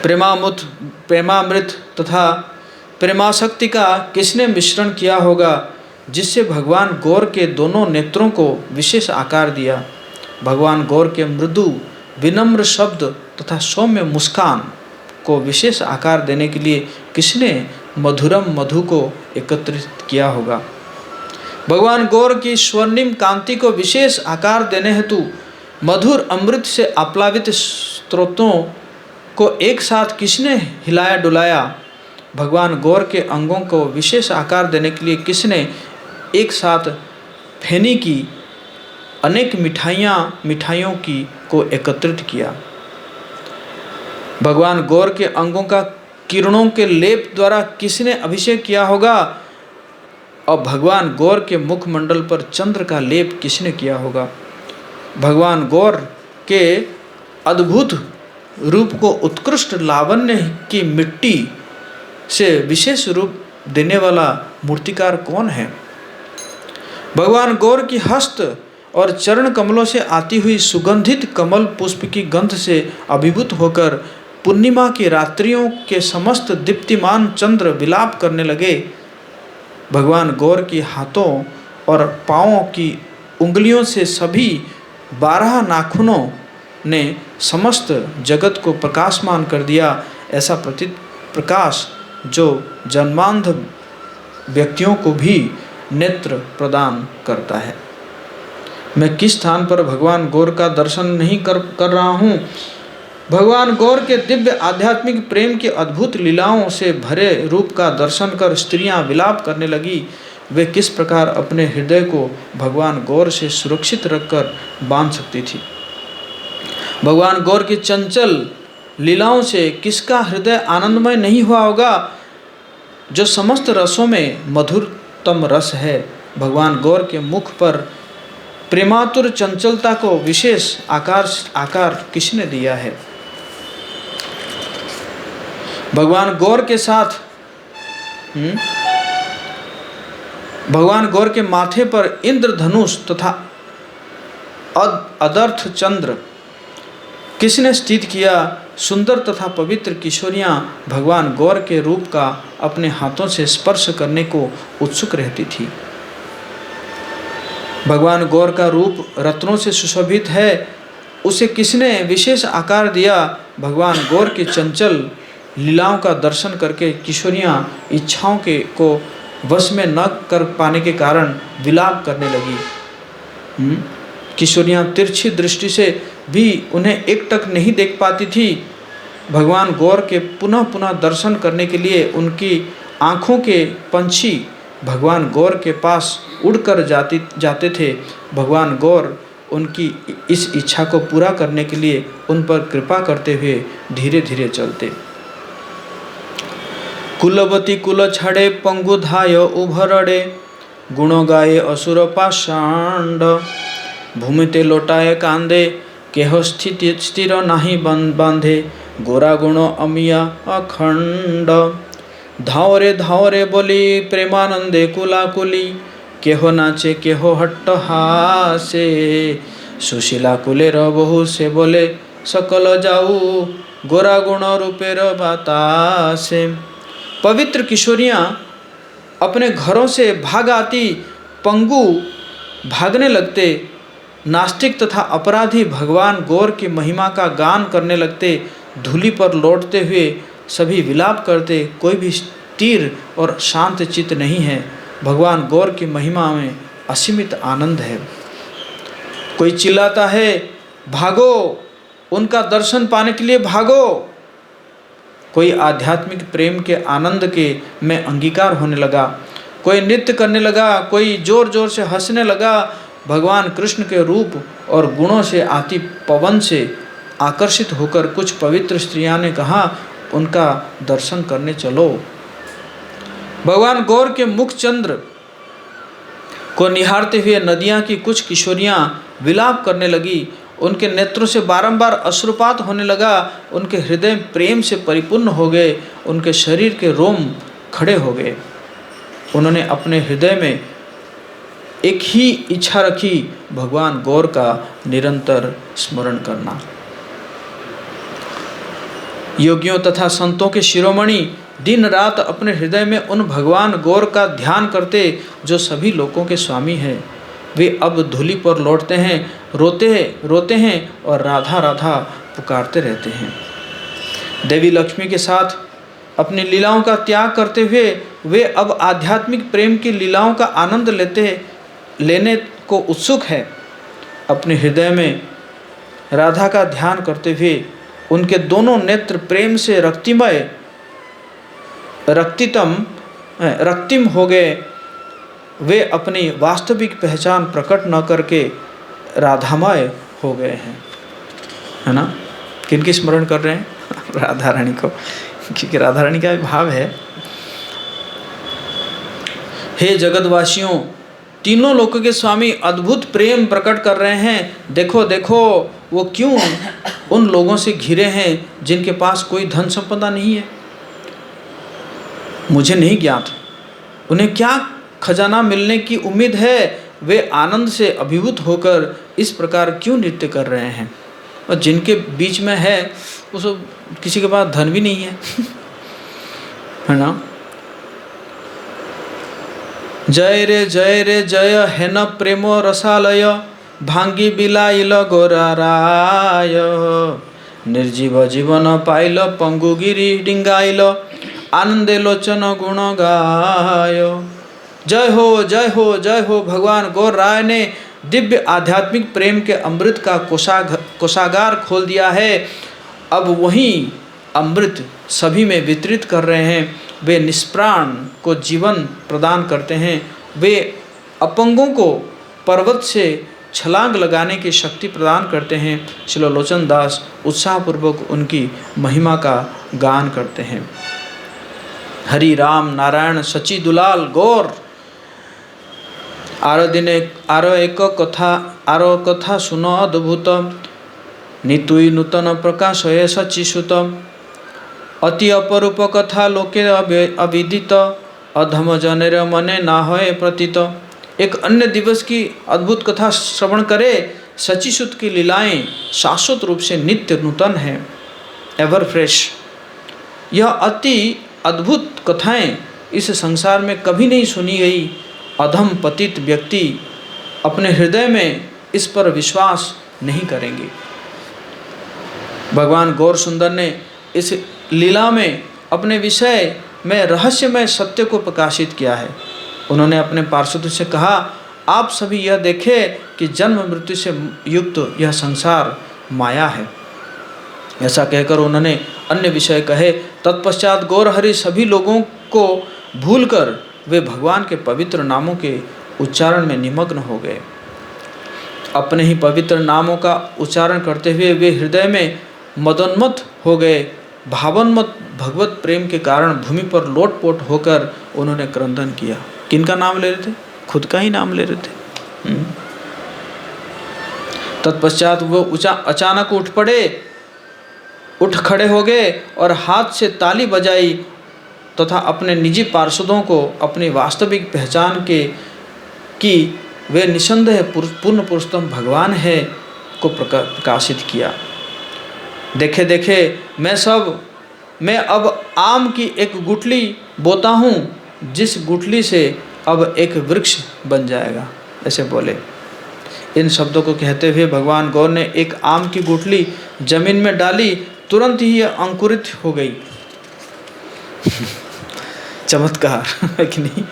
प्रेमामृत तथा प्रेमाशक्ति का किसने मिश्रण किया होगा जिससे भगवान गौर के दोनों नेत्रों को विशेष आकार दिया। भगवान गौर के मृदु विनम्र शब्द तथा सौम्य मुस्कान को विशेष आकार देने के लिए किसने मधुरम मधु को एकत्रित किया होगा। भगवान गौर की स्वर्णिम कांति को विशेष आकार देने हेतु मधुर अमृत से आप्लावित स्रोतों को एक साथ किसने हिलाया डुलाया। भगवान गौर के अंगों को विशेष आकार देने के लिए किसने एक साथ फेनी की अनेक मिठाइयों की को एकत्रित किया। भगवान गौर के अंगों का किरणों के लेप द्वारा किसने अभिषेक किया होगा और भगवान गौर के मुखमंडल पर चंद्र का लेप किसने किया होगा। भगवान गौर के अद्भुत रूप को उत्कृष्ट लावण्य की मिट्टी से विशेष रूप देने वाला मूर्तिकार कौन है। भगवान गौर की हस्त और चरण कमलों से आती हुई सुगंधित कमल पुष्प की गंध से अभिभूत होकर पूर्णिमा की रात्रियों के समस्त दीप्तिमान चंद्र विलाप करने लगे। भगवान गौर की हाथों और पाँवों की उंगलियों से सभी 12 नाखूनों ने समस्त जगत को प्रकाशमान कर दिया। ऐसा प्रकाश जो जन्मांध व्यक्तियों को भी नेत्र प्रदान करता है। मैं किस स्थान पर भगवान गौर का दर्शन नहीं कर रहा हूँ। भगवान गौर के दिव्य आध्यात्मिक प्रेम की अद्भुत लीलाओं से भरे रूप का दर्शन कर स्त्रियां विलाप करने लगी। वे किस प्रकार अपने हृदय को भगवान गौर से सुरक्षित रखकर बांध सकती थी। भगवान गौर की चंचल लीलाओं से किसका हृदय आनंदमय नहीं हुआ होगा जो समस्त रसों में मधुरतम रस है। भगवान गौर के मुख पर प्रेमातुर चंचलता को विशेष आकार किसने दिया है। भगवान गौर के साथ भगवान गौर के माथे पर इंद्रधनुष तथा अदर्थ चंद्र किसने स्थित किया। सुंदर तथा पवित्र किशोरियां भगवान गौर के रूप का अपने हाथों से स्पर्श करने को उत्सुक रहती थी। भगवान गौर का रूप रत्नों से सुशोभित है, उसे किसने विशेष आकार दिया। भगवान गौर के चंचल लीलाओं का दर्शन करके किशोरियां इच्छाओं को वश में न कर पाने के कारण विलाप करने लगी। किशोरियां तिरछी दृष्टि से भी उन्हें एकटक नहीं देख पाती थी। भगवान गौर के पुनः पुनः दर्शन करने के लिए उनकी आँखों के पंछी भगवान गौर के पास उड़कर जाते थे। भगवान गौर उनकी इस इच्छा को पूरा करने के लिए उन पर कृपा करते हुए धीरे धीरे चलते। कुलवती कुल छड़े पंगुधाय उभरड़े गुणों गाये असुर पाषांड। भूमि ते लौटाए कांदे, केह स्थिर नाही बांधे, गोरा गुण अमिया अखंड। धाओ रे बोली प्रेमानंदे कुलाकुली, केहो नाचे केहो हट्ट हासे, सुशीला कुलेर बहु से बोले सकल जाऊ, गोरा गुण रूपेर बतासे। पवित्र किशोरियाँ अपने घरों से भाग आती, पंगु भागने लगते, नास्तिक तथा अपराधी भगवान गौर की महिमा का गान करने लगते, धूलि पर लौटते हुए सभी विलाप करते, कोई भी स्थिर और शांत चित्त नहीं है। भगवान गौर की महिमा में असीमित आनंद है। कोई चिल्लाता है भागो, उनका दर्शन पाने के लिए भागो। कोई आध्यात्मिक प्रेम के आनंद के में अंगीकार होने लगा, कोई नृत्य करने लगा, कोई जोर जोर से हंसने लगा। भगवान कृष्ण के रूप और गुणों से आती पवन से आकर्षित होकर कुछ पवित्र स्त्रियां ने कहा, उनका दर्शन करने चलो। भगवान गौर के मुख चंद्र को निहारते हुए नदियां की कुछ किशोरियां विलाप करने लगी, उनके नेत्रों से बारंबार अश्रुपात होने लगा, उनके हृदय प्रेम से परिपूर्ण हो गए, उनके शरीर के रोम खड़े हो गए। उन्होंने अपने हृदय में एक ही इच्छा रखी, भगवान गौर का निरंतर स्मरण करना। योगियों तथा संतों के शिरोमणि दिन रात अपने हृदय में उन भगवान गौर का ध्यान करते, जो सभी लोकों के स्वामी हैं। वे अब धूलि पर लौटते हैं, रोते हैं और राधा राधा पुकारते रहते हैं। देवी लक्ष्मी के साथ अपनी लीलाओं का त्याग करते हुए वे अब आध्यात्मिक प्रेम की लीलाओं का आनंद लेने को उत्सुक है। अपने हृदय में राधा का ध्यान करते हुए उनके दोनों नेत्र प्रेम से रक्तिम हो गए। वे अपनी वास्तविक पहचान प्रकट न करके राधामय हो गए हैं, है ना। किनकी स्मरण कर रहे हैं? राधा रानी को, क्योंकि राधा रानी का भाव है, हे जगतवासियों, तीनों लोकों के स्वामी अद्भुत प्रेम प्रकट कर रहे हैं। देखो देखो वो क्यों उन लोगों से घिरे हैं जिनके पास कोई धन संपदा नहीं है। मुझे नहीं ज्ञात उन्हें क्या खजाना मिलने की उम्मीद है। वे आनंद से अभिभूत होकर इस प्रकार क्यों नृत्य कर रहे हैं। और जिनके बीच में है उस किसी के पास धन भी नहीं है, है ना। जय रे जय है न प्रेमो रसालय, भांगी बिलाइल गोराराय, निर्जीव जीवन पाइल पंगुगिरी डिंगाइल, आनंदे लोचन गुण गाय। जय हो भगवान गौर राय ने दिव्य आध्यात्मिक प्रेम के अमृत का कोषागार खोल दिया है। अब वही अमृत सभी में वितरित कर रहे हैं। वे निष्प्राण को जीवन प्रदान करते हैं। वे अपंगों को पर्वत से छलांग लगाने की शक्ति प्रदान करते हैं। श्री लोचन दास उत्साहपूर्वक उनकी महिमा का गान करते हैं। हरि राम नारायण सची दुलाल गौर, आरो कथा सुन अद्भुत, नितुई नूतन प्रकाश है सचिसुत, अति अपरूप कथा लोके अविदित, अधम जनेर मने ना होए प्रतीत। एक अन्य दिवस की अद्भुत कथा श्रवण करे। सचिसुत की लीलाएं शाश्वत रूप से नित्य नूतन है, एवर फ्रेश। यह अति अद्भुत कथाएं इस संसार में कभी नहीं सुनी गई। अधम पतित व्यक्ति अपने हृदय में इस पर विश्वास नहीं करेंगे। भगवान गौर सुंदर ने इस लीला में अपने विषय में रहस्यमय सत्य को प्रकाशित किया है। उन्होंने अपने पार्षदों से कहा, आप सभी यह देखें कि जन्म मृत्यु से युक्त यह संसार माया है। ऐसा कहकर उन्होंने अन्य विषय कहे। तत्पश्चात गौरहरि सभी लोगों को भूलकर वे भगवान के पवित्र नामों के उच्चारण में निमग्न हो गए। अपने ही पवित्र नामों का उच्चारण करते हुए वे हृदय में मदोन्मत्त हो गए। भावोन्मत्त भगवत प्रेम के कारण भूमि पर लोटपोट होकर उन्होंने क्रंदन किया। किनका नाम ले रहे थे? खुद का ही नाम ले रहे थे। तत्पश्चात वो अचानक उठ खड़े हो गए और हाथ से ताली बजाई तथा अपने निजी पार्षदों को अपनी वास्तविक पहचान कि वे निसंदेह पूर्ण पुरुषोत्तम भगवान है को प्रकाशित किया। देखे देखे मैं अब आम की एक गुठली बोता हूँ, जिस गुठली से अब एक वृक्ष बन जाएगा, ऐसे बोले। इन शब्दों को कहते हुए भगवान गौर ने एक आम की गुठली जमीन में डाली, तुरंत ही यह अंकुरित हो गई। चमत्कार है कि नहीं?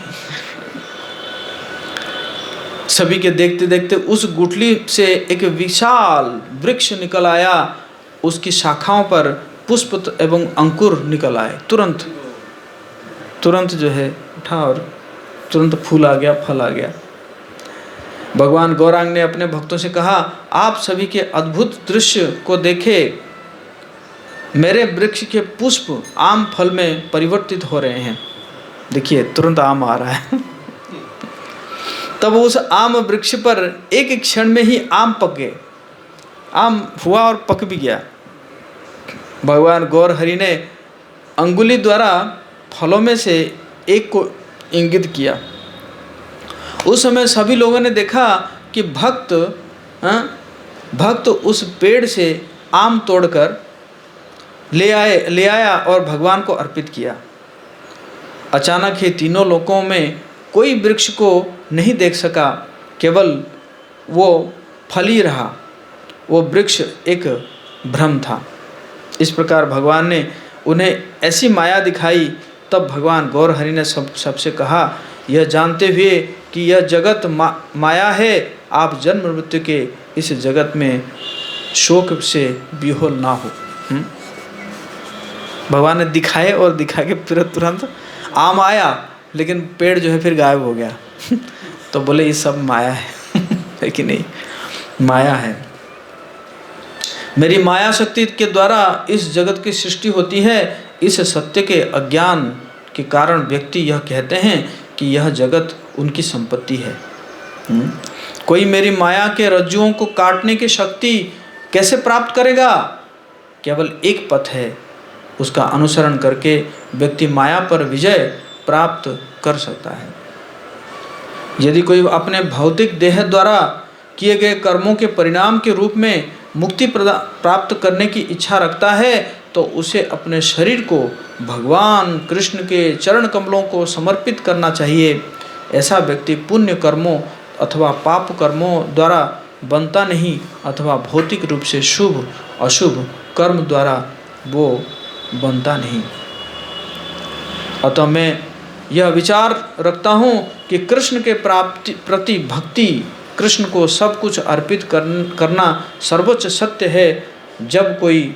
सभी के देखते देखते उस गुठली से एक विशाल वृक्ष निकल आया। उसकी शाखाओं पर पुष्प एवं अंकुर निकल आए। तुरंत जो है उठा और तुरंत फूल आ गया, फल आ गया। भगवान गौरांग ने अपने भक्तों से कहा, आप सभी के अद्भुत दृश्य को देखें। मेरे वृक्ष के पुष्प आम फल में परिवर्तित हो रहे हैं। देखिए तुरंत आम आ रहा है। तब उस आम वृक्ष पर एक क्षण में ही आम पक गए। आम हुआ और पक भी गया। भगवान गौर हरि ने अंगुली द्वारा फलों में से एक को इंगित किया। उस समय सभी लोगों ने देखा कि भक्त उस पेड़ से आम तोड़कर ले आया और भगवान को अर्पित किया। अचानक ही तीनों लोकों में कोई वृक्ष को नहीं देख सका, केवल वो फल ही रहा। वो वृक्ष एक भ्रम था। इस प्रकार भगवान ने उन्हें ऐसी माया दिखाई। तब भगवान गौर हरि ने सबसे कहा, यह जानते हुए कि यह जगत माया है, आप जन्म मृत्यु के इस जगत में शोक से विह्वल ना हो। भगवान ने दिखाए और दिखा के फिर तुरंत आम आया, लेकिन पेड़ जो है फिर गायब हो गया। तो बोले ये सब माया है कि नहीं? माया है। मेरी माया शक्ति के द्वारा इस जगत की सृष्टि होती है। इस सत्य के अज्ञान के कारण व्यक्ति यह कहते हैं कि यह जगत उनकी संपत्ति है। कोई मेरी माया के रज्जुओं को काटने की शक्ति कैसे प्राप्त करेगा? केवल एक पथ है, उसका अनुसरण करके व्यक्ति माया पर विजय प्राप्त कर सकता है। यदि कोई अपने भौतिक देह द्वारा किए गए कर्मों के परिणाम के रूप में मुक्ति प्राप्त करने की इच्छा रखता है, तो उसे अपने शरीर को भगवान कृष्ण के चरण कमलों को समर्पित करना चाहिए। ऐसा व्यक्ति पुण्य कर्मों अथवा पाप कर्मों द्वारा बनता नहीं, अथवा भौतिक रूप से शुभ अशुभ कर्म द्वारा वो बनता नहीं। अतः मैं यह विचार रखता हूँ कि कृष्ण के प्रति भक्ति, कृष्ण को सब कुछ अर्पित करना सर्वोच्च सत्य है। जब कोई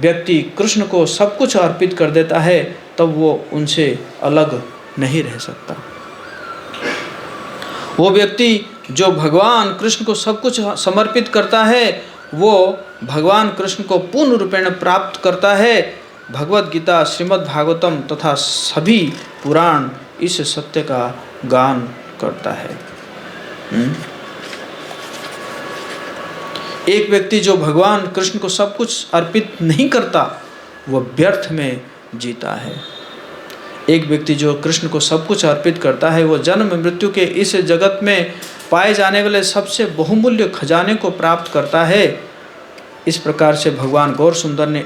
व्यक्ति कृष्ण को सब कुछ अर्पित कर देता है, तब वो उनसे अलग नहीं रह सकता। वो व्यक्ति जो भगवान कृष्ण को सब कुछ समर्पित करता है, वो भगवान कृष्ण को पूर्ण रूपेण प्राप्त करता है। भगवद गीता, श्रीमद् भागवतम तथा सभी पुराण इस सत्य का गान करता है। एक व्यक्ति जो भगवान कृष्ण को सब कुछ अर्पित नहीं करता, वह व्यर्थ में जीता है। एक व्यक्ति जो कृष्ण को सब कुछ अर्पित करता है, वह जन्म मृत्यु के इस जगत में पाए जाने वाले सबसे बहुमूल्य खजाने को प्राप्त करता है। इस प्रकार से भगवान गौर सुंदर ने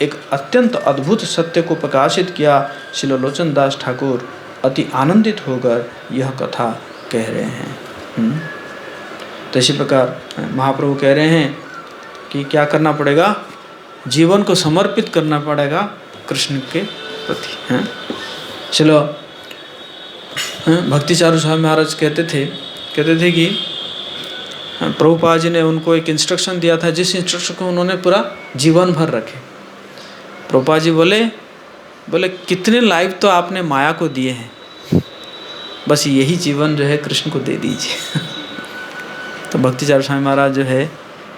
एक अत्यंत अद्भुत सत्य को प्रकाशित किया। श्री लोचन दास ठाकुर अति आनंदित होकर यह कथा कह रहे हैं। तो इसी प्रकार महाप्रभु कह रहे हैं कि क्या करना पड़ेगा? जीवन को समर्पित करना पड़ेगा कृष्ण के प्रति। चलो, भक्ति चारू स्वामी महाराज कहते थे कि प्रभुपाद जी ने उनको एक इंस्ट्रक्शन दिया था, जिस इंस्ट्रक्शन को उन्होंने पूरा जीवन भर रखे। प्रभुपाद जी बोले कितने लाइफ तो आपने माया को दिए हैं, बस यही जीवन जो है कृष्ण को दे दीजिए। तो भक्ति चारू स्वामी महाराज जो है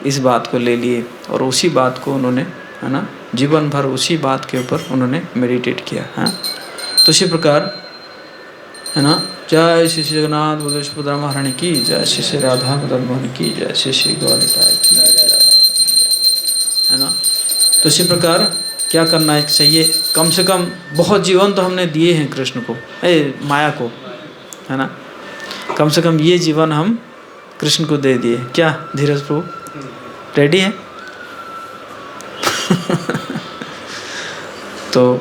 इस बात को ले लिए और उसी बात को उन्होंने, है ना, जीवन भर उसी बात के ऊपर उन्होंने मेडिटेट किया। हाँ, तो इसी प्रकार, है ना, जय श्री श्री जगन्नाथ बलदेव सुभद्रा महारानी की जय, श्री श्री राधा मदन मोहन की जय, श्री श्री गौरताई की है ना। तो इसी प्रकार क्या करना चाहिए, कम से कम बहुत जीवन तो हमने दिए हैं कृष्ण को, माया को, है ना। कम से कम ये जीवन हम कृष्ण को दे दिए। क्या धीरज प्रभु रेडी है? तो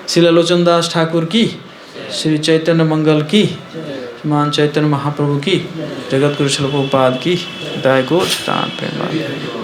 श्री लोचन दास ठाकुर की, श्री चैतन्य मंगल की, मान चैतन्य महाप्रभु की, जगत गुरु श्रील प्रभुपाद की, दाय को प्रेम।